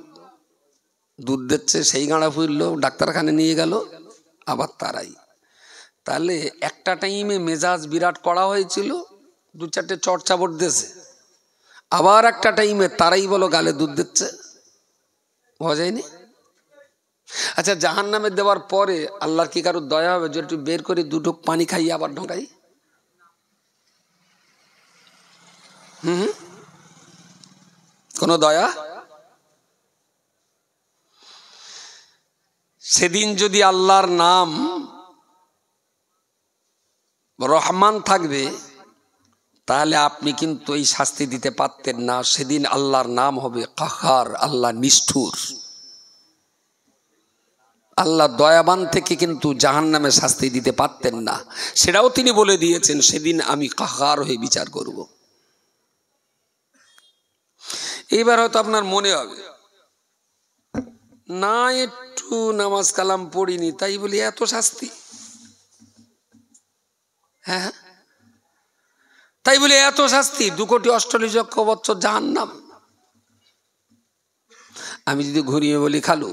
দুধ দিচ্ছে সেই গাঁড়া কবির লোক, ডাক্তারখানে নিয়ে গেল আবার তারাই। তাহলে একটা টাইমে মেজাজ বিরাট কড়া হয়েছিল, 2-4টে চট চাপড় দিয়েছে, আবার একটা টাইমে তারাই বলো গালে দুধ দিচ্ছে, বোঝা যায়নি? আচ্ছা, জাহান্নামে দেওয়ার পরে আল্লাহর কি কারোর দয়া হবে যে একটু বের করে দুটো পানি খাইয়ে আবার ঢোকাই? কোন দয়া? সেদিন যদি আল্লাহর নাম রহমান থাকবে তাহলে আপনি কিন্তু এই শাস্তি দিতে পারতেন না। সেদিন আল্লাহর নাম হবে কাহার, আল্লাহ নিষ্ঠুর, আল্লাহ দয়াবান থেকে কিন্তু জাহান্নামে শাস্তি দিতে পারতেন না। সেটাও তিনি বলে দিয়েছেন, সেদিন আমি কাহার হয়ে বিচার করব। এইবার হয়তো আপনার মনে হবে না, একটু নামাজ কালাম পড়িনি তাই বলি এত শাস্তি, হ্যাঁ তাই বলি এত শাস্তি, 2,48,00,000 বছর জাহান্নাম। আমি যদি ঘুরিয়ে বলি খালু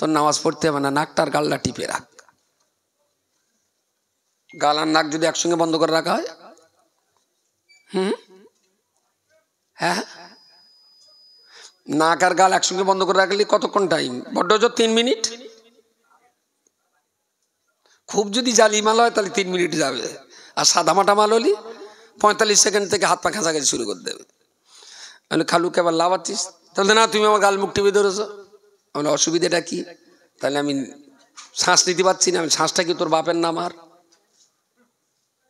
তোর নামাজ পড়তে হবে না, নাকটার গাল্লা টিপে রাখ, গাল আর নাক যদি একসঙ্গে বন্ধ করে রাখা হয়, হ্যাঁ নাক আর গাল একসঙ্গে বন্ধ করে রাখলে কতক্ষণ টাইম? বড্ড জোর 3 মিনিট, খুব যদি জালি মাল হয় তাহলে 3 মিনিট যাবে, আর সাদা মাটা মাল হলি 45 সেকেন্ড থেকে হাত পা কাছাকাছি শুরু করে দেবে। আমি খালুকে আবার লাভাচ্ছিস? তাহলে না তুমি আমার গাল মুখ টিপে ধরেছো। আমার অসুবিধাটা কি? তাহলে আমি শ্বাস নিতে পারছি না, আমি শ্বাসটা কি তোর বাপের নাম? আর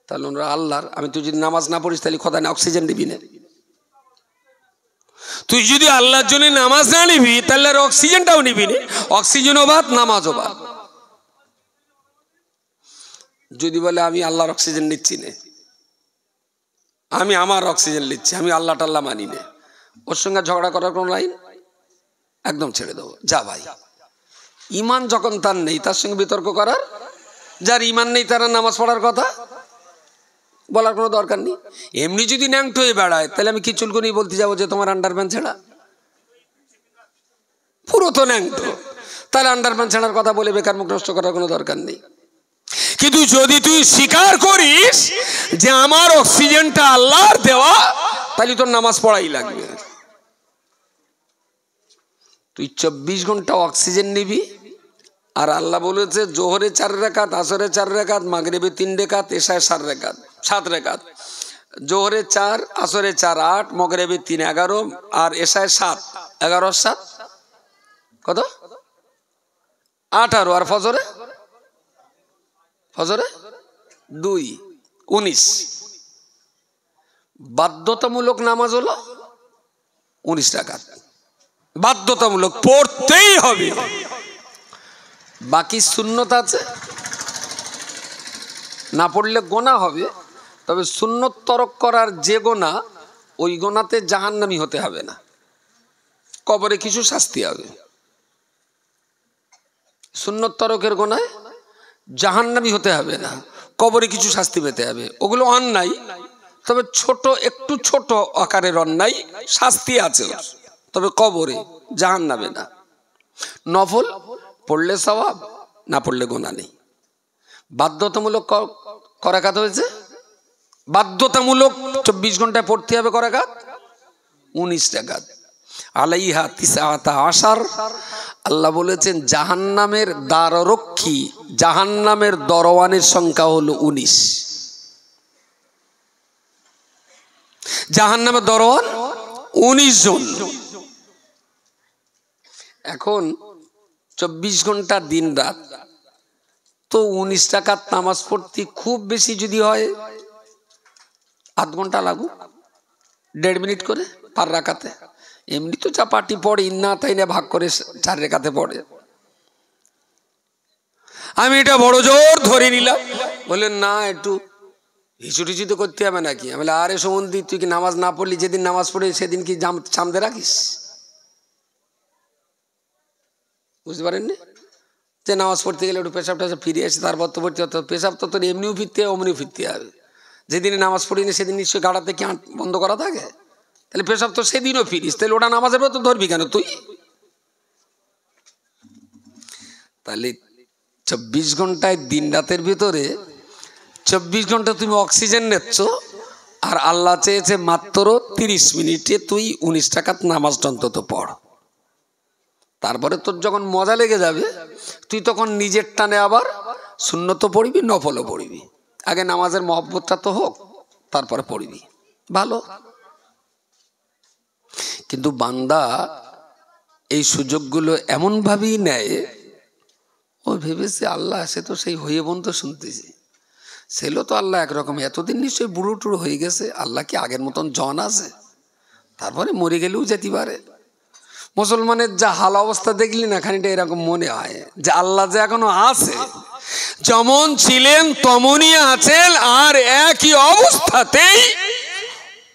তাহলে ওরা আল্লাহর, আমি তুই যদি নামাজ না পড়িস তাহলে খোদা না অক্সিজেন দিবি না। তুই যদি আল্লাহর জন্য নামাজ না নিবি তাহলে আর অক্সিজেনটাও নিবি না, অক্সিজেনও বাদ নামাজও বাদ। যদি বলে আমি আল্লাহর অক্সিজেন নিচ্ছি না, আমি আমার অক্সিজেন নিচ্ছি, আমি আল্লাহ টাল্লাহ মানি না, ওর সঙ্গে ঝগড়া করার কোনো লাইন একদম ছেড়ে দেবো। যা ভাই, ইমান যখন তার নেই তার সঙ্গে বিতর্ক করার, যার ইমান নেই তারা নামাজ পড়ার কথা বলার কোনো দরকার নেই। এমনি যদি ন্যাংট হয়ে বেড়ায় তাহলে আমি কি চুলকুনি বলতে যাবো যে তোমার আন্ডারপ্যান্ট ছেঁড়া? পুরো তো ন্যাংট, তাহলে আন্ডারপ্যান্ট ছেঁড়ার কথা বলে বেকার মুখ নষ্ট করার কোনো দরকার নেই। কিন্তু যদি তুই স্বীকার করিস যে আমার অক্সিজেনটা আল্লাহর দেওয়া, তাহলে তোর নামাজ পড়াই লাগবে। তুই 24 ঘন্টা অক্সিজেন নিবি, আর আল্লাহ বলেছে জোহরে 4 রাকাত, আসরে 4 রাকাত, মাগরিবে 3 রাকাত, এশায় 7 রাকাত। জোহরে 4, আসরে 4, 8, মাগরিবে 3, 11, আর এশায় 7, 11 7 কত? 18, আর ফজরে 2, 19। বাধ্যতামূলক নামাজ হলো 19 রাকাত, বাধ্যতামূলক পড়তেই হবে। বাকি সুন্নত আছে, না পড়লে গোনা হবে, তবে সুন্নত তরক করার যে গোনা, ওই গোনাতে জাহান্নামী হতে হবে না, কবরে কিছু শাস্তি হবে। সুন্নত তরকের গোনায় জাহান্নামী হতে হবে না, কবরে কিছু শাস্তি পেতে হবে। ওগুলো অন্যায়, তবে ছোট, একটু ছোট আকারের অন্যায়, শাস্তি আছে, তবে কবরে, জাহান্নামে না। নফল পড়লে সওয়াব, না পড়লে গোনা নেই। বাধ্যতামূলক করাকাত হয়েছে, বাধ্যতামূলক 24 ঘন্টায় পড়তে হবে করাকাত 19 রাকাত। আলাইহা 19। আল্লাহ বলেছেন জাহান্নামের দ্বাররক্ষী, জাহান্নামের দরওয়ানের সংখ্যা হলো 19। জাহান্নামের দরওয়ান 19 জন। এখন 24 ঘন্টা দিন রাত, তো 19 রাকাত নামাজ পড়তে খুব বেশি যদি হয় আধ ঘন্টা লাগুক, 1.5 মিনিট করে পার রাকাতে। এমনি তো চাপাটি পড়ে, ইন্না তাই না ভাগ করে 4 রাকাতে পড়ে। আমি এটা বড় জোর ধরে নিলাম, বললেন না একটু হিচুটিচি তো করতে হবে নাকি? আমি বলে আরে সম্বন্ধী, তুই কি নামাজ না পড়লি, যেদিন নামাজ পড়ে সেদিন কি সামনে রাখিস? বুঝতে পারেননি যে নামাজ পড়তে গেলে একটু পেশাব টেশাব ফিরে আসে, তারপর তো পড়তে হতো। পেশাব তো তোর এমনিও ফিরতে হবে, অমনিও ফিরতে হবে। যেদিনে নামাজ পড়িনি সেদিন নিশ্চয়ই গাড়াতে কি বন্ধ করা থাকে? তাহলে পেশাব তো সেদিনও ফিরিস, তাহলে ওটা নামাজের তো ধরবি কেন তুই? তাহলে 24 ঘন্টায় দিন রাতের ভিতরে 24 ঘন্টা তুমি অক্সিজেন নিচ্ছ, আর আল্লাহ চেয়েছে মাত্র 30 মিনিটে তুই 19 রাকাত নামাজটা অন্তত পড়। তারপরে তোর যখন মজা লেগে যাবে, তুই তখন নিজের টানে আবার সুন্নত পড়বি, নফলও পড়বি। আগে নামাজের মহব্বতটা তো হোক, তারপরে পড়বি, ভালো। কিন্তু বান্দা এই সুযোগগুলো এমনভাবেই নেয়, ও ভেবেছে আল্লাহ সে তো সেই হয়ে বন্ধ শুনতেছি, ছিল তো আল্লাহ একরকম, এতদিন নিশ্চয়ই বুড়ো টুড়ো হয়ে গেছে, আল্লাহ কি আগের মতন জন আছে? তারপরে মরে গেলেও যেতে পারে। মুসলমানের যা হাল অবস্থা দেখলি না, খানিটা এরকম মনে হয় যে আল্লাহ যে এখনো আছে, যেমন ছিলেন তেমনই আছেন, আর একই অবস্থাতেই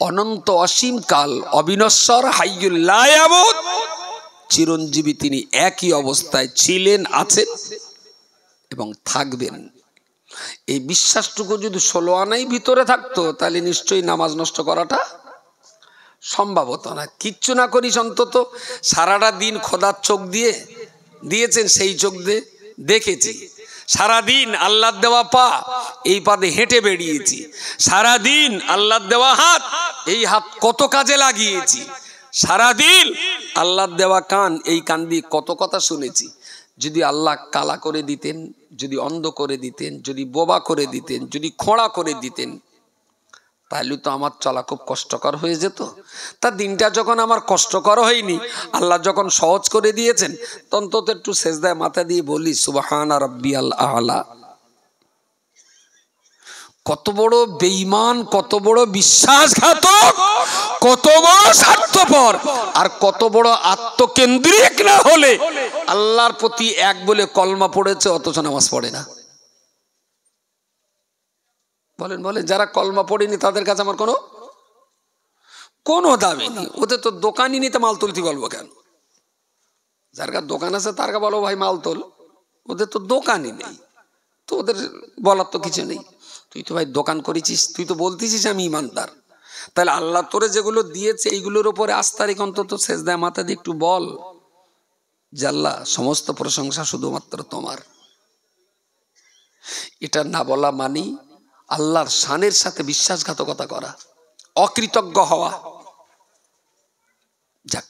অনন্ত অসীম কাল অবিনশ্বর হাইয়ুল লা ইয়ামুত, চিরঞ্জীবী তিনি একই অবস্থায় ছিলেন, আছেন এবং থাকবেন। এই বিশ্বাসটুকু যদি 16 আনাই ভিতরে থাকতো, তাহলে নিশ্চয়ই নামাজ নষ্ট করাটা সম্ভব হতো না। কিচ্ছু না করিস, অন্তত সারাটা দিন খোদার চোখ দিয়েছেন, সেই চোখ দিয়ে দেখেছি। সারাদিন আল্লাহর দেওয়া পা, এই পাতে হেঁটে বেরিয়েছি। সারাদিন আল্লাহর দেওয়া হাত, এই হাত কত কাজে লাগিয়েছি। সারাদিন আল্লাহর দেওয়া কান, এই কান দিয়ে কত কথা শুনেছি। যদি আল্লাহ কালা করে দিতেন, যদি অন্ধ করে দিতেন, যদি বোবা করে দিতেন, যদি খোঁড়া করে দিতেন, তাহলে তো আমার চলা খুব কষ্টকর হয়ে যেত। তা দিনটা যখন আমার কষ্টকর হয়নি, আল্লাহ যখন সহজ করে দিয়েছেন, তখন তো একটু সেজদায় মাথা দিয়ে বলি সুবহানা রাব্বিয়াল আলা। কত বড় বেঈমান, কত বড় বিশ্বাসঘাতক, কত বড় স্বার্থ স্বার্থপর আর কত বড় আত্মকেন্দ্রিক না হলে আল্লাহর প্রতি এক বলে কলমা পড়েছে অথচ নামাজ পড়ে না। বলেন বলেন, যারা কলমা পড়েনি তাদের কাছে আমার কোনো দাবি নেই। ওদের তো দোকানই নিতে মাল তুলতে বলবো কেন? যার কাছে দোকান আছে তার কাছে বলো ভাই মাল তোল। ওদের তো দোকানই নেই, তো ওদের বলার তো কিছু নেই। তুই তো ভাই দোকান করেছিস, তুই তো বলতেছিস আমি ইমানদার, তাহলে আল্লাহ তোরে যেগুলো দিয়েছে এইগুলোর উপরে আস্থা রেখে অন্তত সেজদায় মাথা দিয়ে একটু বল যে আল্লাহ সমস্ত প্রশংসা শুধুমাত্র তোমার। এটা না বলা মানে আল্লাহর শানের সাথে বিশ্বাসঘাতকতা করা, অকৃতজ্ঞ হওয়া। যাক,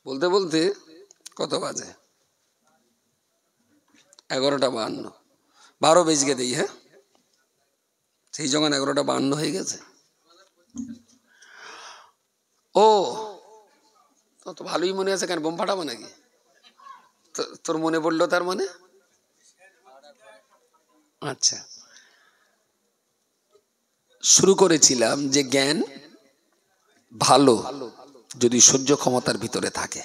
বলতে বলতে কত বাজে? 11:52। 12 বেজে দিই। হ্যাঁ, সেই যখন 11:52 হয়ে গেছে। ও তো ভালোই মনে আছে। কেন বোম ফাটাবো নাকি? তোর মনে পড়লো তার মানে? আচ্ছা, শুরু করেছিলাম যে জ্ঞান ভালো যদি সহ্য ক্ষমতার ভিতরে থাকে।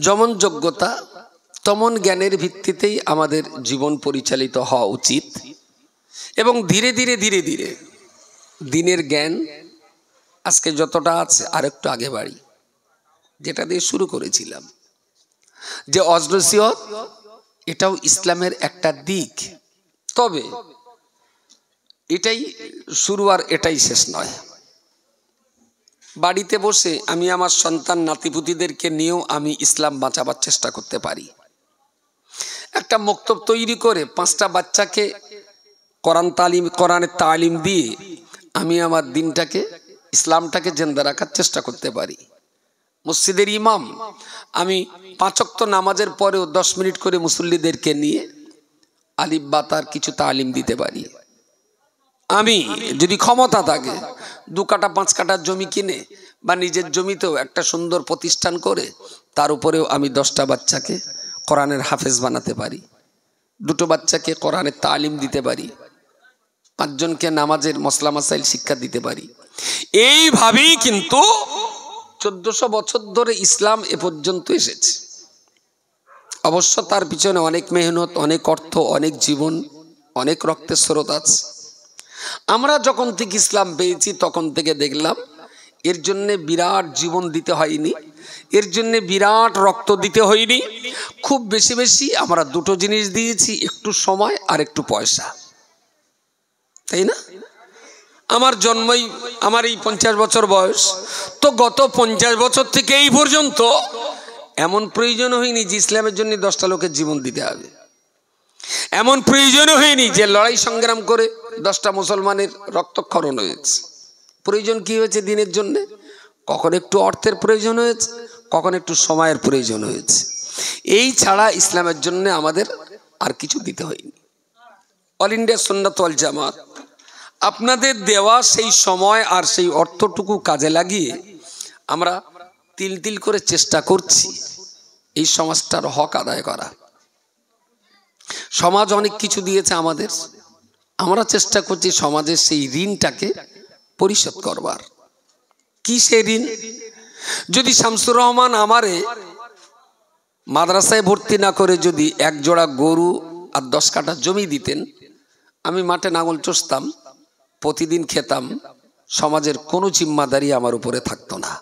যেমন যোগ্যতা তেমন জ্ঞানের ভিত্তিতেই আমাদের জীবন পরিচালিত হওয়া উচিত। এবং ধীরে ধীরে ধীরে ধীরে দিনের জ্ঞান আজকে যতটা আছে আর একটু আগে বাড়ি। যেটা দিয়ে শুরু করেছিলাম যে অজনসিয়ত, এটাও ইসলামের একটা দিক। তবে এটাই শুরু আর এটাই শেষ নয়। বাড়িতে বসে আমি আমার সন্তান নাতিপুতিদেরকে নিয়েও আমি ইসলাম বাঁচাবার চেষ্টা করতে পারি। একটা মক্তব তৈরি করে 5টা বাচ্চাকে কোরআনের তালিম দিয়ে আমি আমার দিনটাকে, ইসলামটাকে জিন্দা রাখার চেষ্টা করতে পারি। মসজিদের ইমাম আমি 5 ওয়াক্ত নামাজের পরেও 10 মিনিট করে মুসল্লিদেরকে নিয়ে আলিফ বা তার কিছু তালিম দিতে পারি। আমি যদি ক্ষমতা থাকে 2 কাঠা 5 কাঠার জমি কিনে বা নিজের জমিতেও একটা সুন্দর প্রতিষ্ঠান করে তার উপরেও আমি 10টা বাচ্চাকে কোরআনের হাফেজ বানাতে পারি, 2টো বাচ্চাকে কোরআনের তালিম দিতে পারি, 5 জনকে নামাজের মসলা মাসাইল শিক্ষা দিতে পারি। এইভাবেই কিন্তু 1400 বছর ধরে ইসলাম এ পর্যন্ত এসেছে। অবশ্য তার পিছনে অনেক মেহনত, অনেক অর্থ, অনেক জীবন, অনেক রক্তের স্রোত আছে। আমরা যখন থেকে ইসলাম পেয়েছি তখন থেকে দেখলাম এর জন্য বিরাট জীবন দিতে হয়নি, এর জন্য বিরাট রক্ত দিতে হয়নি। খুব বেশি বেশি আমরা 2টো জিনিস দিয়েছি, একটু সময় আর একটু পয়সা, তাই না? আমার জন্মই, আমার এই 50 বছর বয়স, তো গত 50 বছর থেকে এই পর্যন্ত এমন প্রয়োজন হয়নি যে ইসলামের জন্য 10টা লোকের জীবন দিতে হবে। এমন প্রয়োজন হয়নি যে লড়াই সংগ্রাম করে 10টা মুসলমানের রক্তক্ষরণ হয়েছে। প্রয়োজন কি হয়েছে দিনের জন্য? কখন একটু অর্থের প্রয়োজন হয়েছে, কখন একটু সময়ের প্রয়োজন হয়েছে। এই ছাড়া ইসলামের জন্য আমাদের আর কিছু দিতে হয়নি। অল ইন্ডিয়া সুন্নাত ওয়াল জামাত আপনাদের দেওয়া সেই সময় আর সেই অর্থটুকু কাজে লাগিয়ে আমরা তিল তিল করে চেষ্টা করছি এই সমাজটার হক আদায় করা। সমাজ অনেক কিছু দিয়েছে আমাদের, আমরা চেষ্টা করছি সমাজের সেই ঋণটাকে পরিশোধ করবার। কি সেই ঋণ? যদি শামসুর রহমান আমারে মাদ্রাসায় ভর্তি না করে যদি 1 জোড়া গরু আর 10 কাঠা জমি দিতেন, আমি মাঠে লাঙল চষতাম, প্রতিদিন খেতাম, সমাজের কোনো জিম্মাদারি আমার উপরে থাকতো না,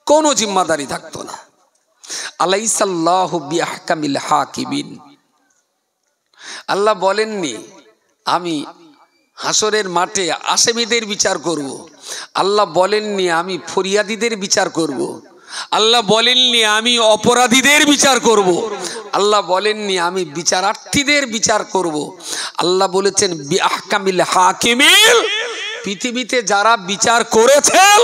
কোনো জিম্মাদারি থাকতো না। আলাইসাল্লাহু বিআহকামিল হাকিমিন। আল্লাহ বলেননি আমি হাসরের মাঠে আসামীদের বিচার করব। আল্লাহ বলেননি আমি ফরিয়াদীদের বিচার করব। আল্লাহ বলেননি আমি অপরাধীদের বিচার করব। আল্লাহ বলেননি আমি বিচারার্থীদের বিচার করব। আল্লাহ বলেছেন বিআহকামিল হাকিমিন, পৃথিবীতে যারা বিচার করেছেন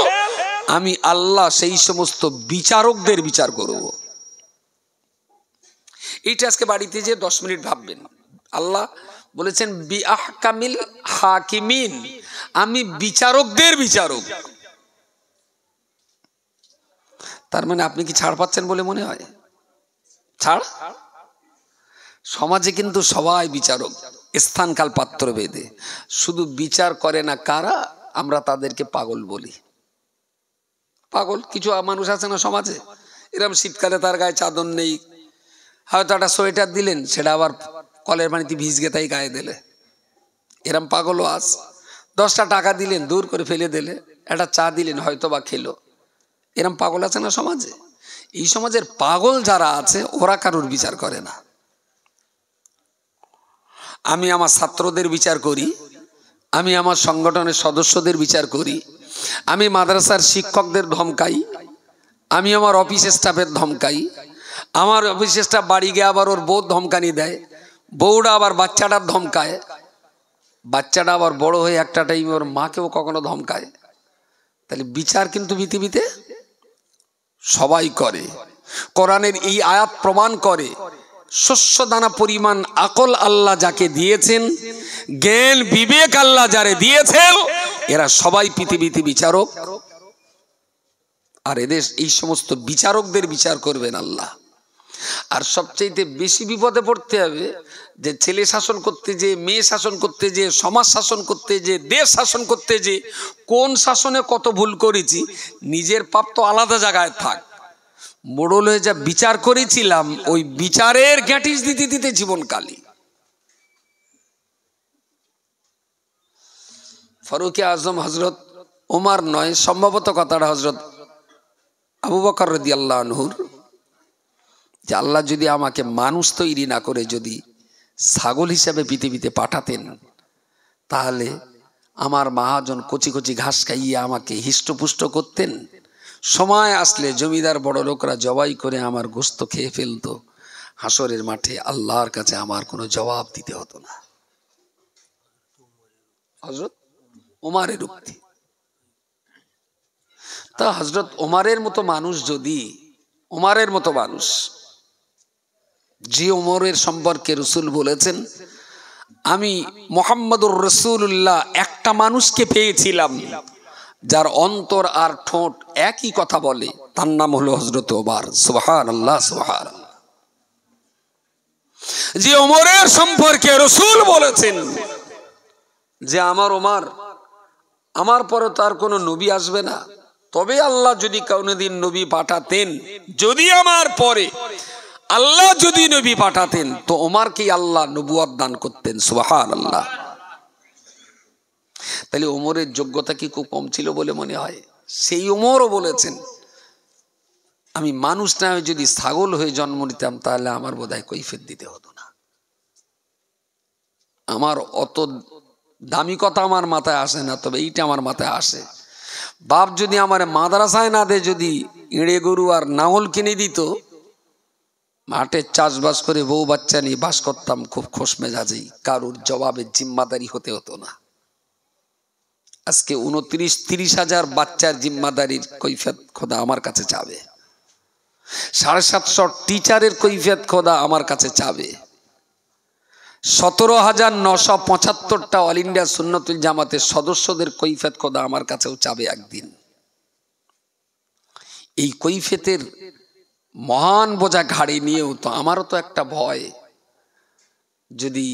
আমি আল্লাহ সেই সমস্ত বিচারকদের বিচার করব। এইটা আজকে বাড়িতে যে 10 মিনিট ভাববেন। আল্লাহ বলেছেন বিআহকামিল হাকিমিন, আমি বিচারকদের বিচারক। তার মানে আপনি কি ছাড় পাচ্ছেন বলে মনে হয়? ছাড়? সমাজে কিন্তু সবাই বিচারক, স্থানকাল পাত্র ভেদে। শুধু বিচার করে না কারা, আমরা তাদেরকে পাগল বলি। পাগল। কিছু মানুষ আছে না সমাজে, এরকম শীতকালে তার গায়ে চাদর নেই, হয়তো একটা সোয়েটার দিলেন, সেটা আবার কলের পানিতে ভিজগে তাই গায়ে দিলে, এরম পাগলও আস। 10টা টাকা দিলেন, দূর করে ফেলে দিলে, একটা চা দিলেন, হয়তো বা খেলো, এরম পাগল আছে না সমাজে। এই সমাজের পাগল যারা আছে ওরা কারোর বিচার করে না। আমি আমার ছাত্রদের বিচার করি, আমি আমার সংগঠনের সদস্যদের বিচার করি, আমি মাদ্রাসার শিক্ষকদের ধমকাই, আমি আমার অফিস স্টাফের ধমকাই, আমার অফিস স্টাফ বাড়ি গিয়ে আবার ওর বউ ধমকানি দেয়, বউটা আবার বাচ্চাটার ধমকায়, বাচ্চাটা আবার বড় হয়ে একটা টাইমে ওর মাকেও কখনো ধমকায়। তাহলে বিচার কিন্তু পৃথিবীতে সবাই করে। কোরআনের এই আয়াত প্রমাণ করে শস্য দানা পরিমাণ আকল আল্লাহ যাকে দিয়েছেন, জ্ঞান বিবেক আল্লাহ যারে দিয়েছেন, এরা সবাই পৃথিবীতে বিচারক। আর এদের এই সমস্ত বিচারকদের বিচার করবেন আল্লাহ। আর সবচেয়ে বেশি বিপদে পড়তে হবে যে ছেলে শাসন করতে যে, মেয়ে শাসন করতে যে, সমাজ শাসন করতে যে, দেশ শাসন করতে যে, কোন শাসনে কত ভুল করেছি, নিজের পাপ তো আলাদা জায়গায় থাক, মোড়ল হয়ে যা বিচার করেছিলাম ওই বিচারের গ্যাটিস দিতে দিতে জীবনকালী। ফারুকে আজম হজরত ওমর নয়, সম্ভবত কথাটা হজরত আবু বকর রাদিয়াল্লাহু আনহুর, যে আল্লাহ যদি আমাকে মানুষ তৈরি না করে যদি ছাগল হিসাবে পৃথিবীতে পাঠাতেন, তাহলে আমার মহাজন কচি কচি ঘাস খাইয়ে আমাকে হিষ্টপুষ্ট করতেন, সময় আসলে জমিদার বড় লোকরা জবাই করে আমার গোস্ত খেয়ে ফেলতো, হাসরের মাঠে আল্লাহর কাছে আমার কোনো জবাব দিতে হতো না। হযরত ওমরের উক্তি। তা হযরত ওমরের মতো মানুষ যদি, ওমরের মতো মানুষ, যে ওমরের সম্পর্কে রাসূল বলেছেন আমি মুহাম্মদুর রাসূলুল্লাহ একটা মানুষকে পেয়েছিলাম যার অন্তর আর ঠোঁট একই কথা বলে, তার নাম হলো হযরত ওমর। সুবহানাল্লাহ, সুবহানাল্লাহ। যে ওমরের সম্পর্কে রাসূল বলেছেন যে আমার ওমর, আমার পরে তার কোনো নবী আসবে না, তবে আল্লাহ যদি কোনোদিন নবী পাঠাতেন, যদি আমার পরে আল্লাহ যদি নবী পাঠাতেন তো ওমরকে আল্লাহ নবুয়ত দান করতেন। সুবহানাল্লাহ। তাহলে ওমরের যোগ্যতা কি খুব কম ছিল বলে মনে হয়? সেই ওমরও বলেছেন আমি মানুষ না হয়ে যদি ছাগল হয়ে জন্ম নিতাম তাহলে আমার বোধহয় কৈফিয়ত দিতে হতো না। আমার অত দামি কথা আমার মাথায় আসে না, তবে এইটা আমার মাথায় আসে, বাপ যদি আমার মাদ্রাসায় না দে, যদি এড়ে গরু আর নাঙল কিনে দিত, মাঠে চাষবাস করে বউ বাচ্চা নিয়ে বাস করতাম খুব খোশ মেজাজেই, কারুর জবাবের জিম্মাদারি হতে হতো না। আজকে 29-30 হাজার বাচ্চার জিম্মাদারির কৈফিয়ত খোদা আমার কাছে চাবে, 750 টিচারের কৈফিয়ত খোদা আমার কাছে চাবে, 17,975টা অল ইন্ডিয়া সুন্নতুল জামাতের সদস্যদের কৈফিয়ত খোদা আমার কাছেও চাবে একদিন। এই কৈফিয়তের মহান বোঝা ঘাড়ে নিয়েও তো আমারও তো একটা ভয়, যদি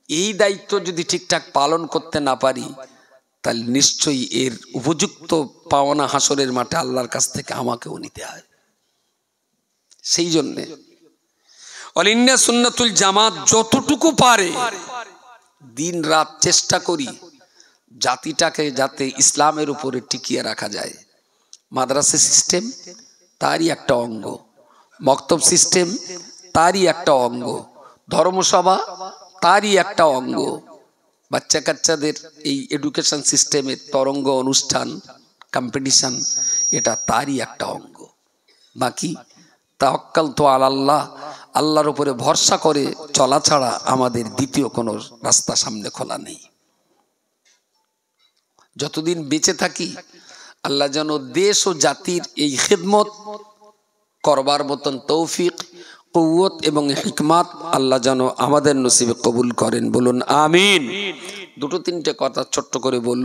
এই দায়িত্ব যদি ঠিকঠাক পালন করতে না পারি তাহলে নিশ্চয়ই এর উপযুক্ত পাওনা হাসরের মাঠে আল্লাহর কাছ থেকে আমাকেও নিতে হয়। সেই জন্যে অল ইন্ডিয়া সুন্নাতুল জামাত যতটুকু পারে দিন রাত চেষ্টা করি জাতিটাকে যাতে ইসলামের উপরে টিকিয়ে রাখা যায়। মাদ্রাসা সিস্টেম তারই একটা অঙ্গ, মক্তব সিস্টেম তারই একটা অঙ্গ, ধর্মসভা তারই একটা অঙ্গ, বাচ্চা কাচ্চাদের এই এডুকেশন সিস্টেমের তরঙ্গ অনুষ্ঠান কম্পিটিশন এটা তারই একটা অঙ্গ। বাকি তাওয়াক্কালতু আলাল্লাহ, আল্লাহর উপরে ভরসা করে চলা ছাড়া আমাদের দ্বিতীয় কোনো রাস্তা সামনে খোলা নেই। যতদিন বেঁচে থাকি আল্লাহ যেন দেশ ও জাতির এই খিদমত করবার মতন তৌফিক, কুওয়াত এবং হিকমত আল্লাহ যেন আমাদের নসিবে কবুল করেন। বলুন আমিন। 2-3টে কথা ছোট্ট করে বলুন।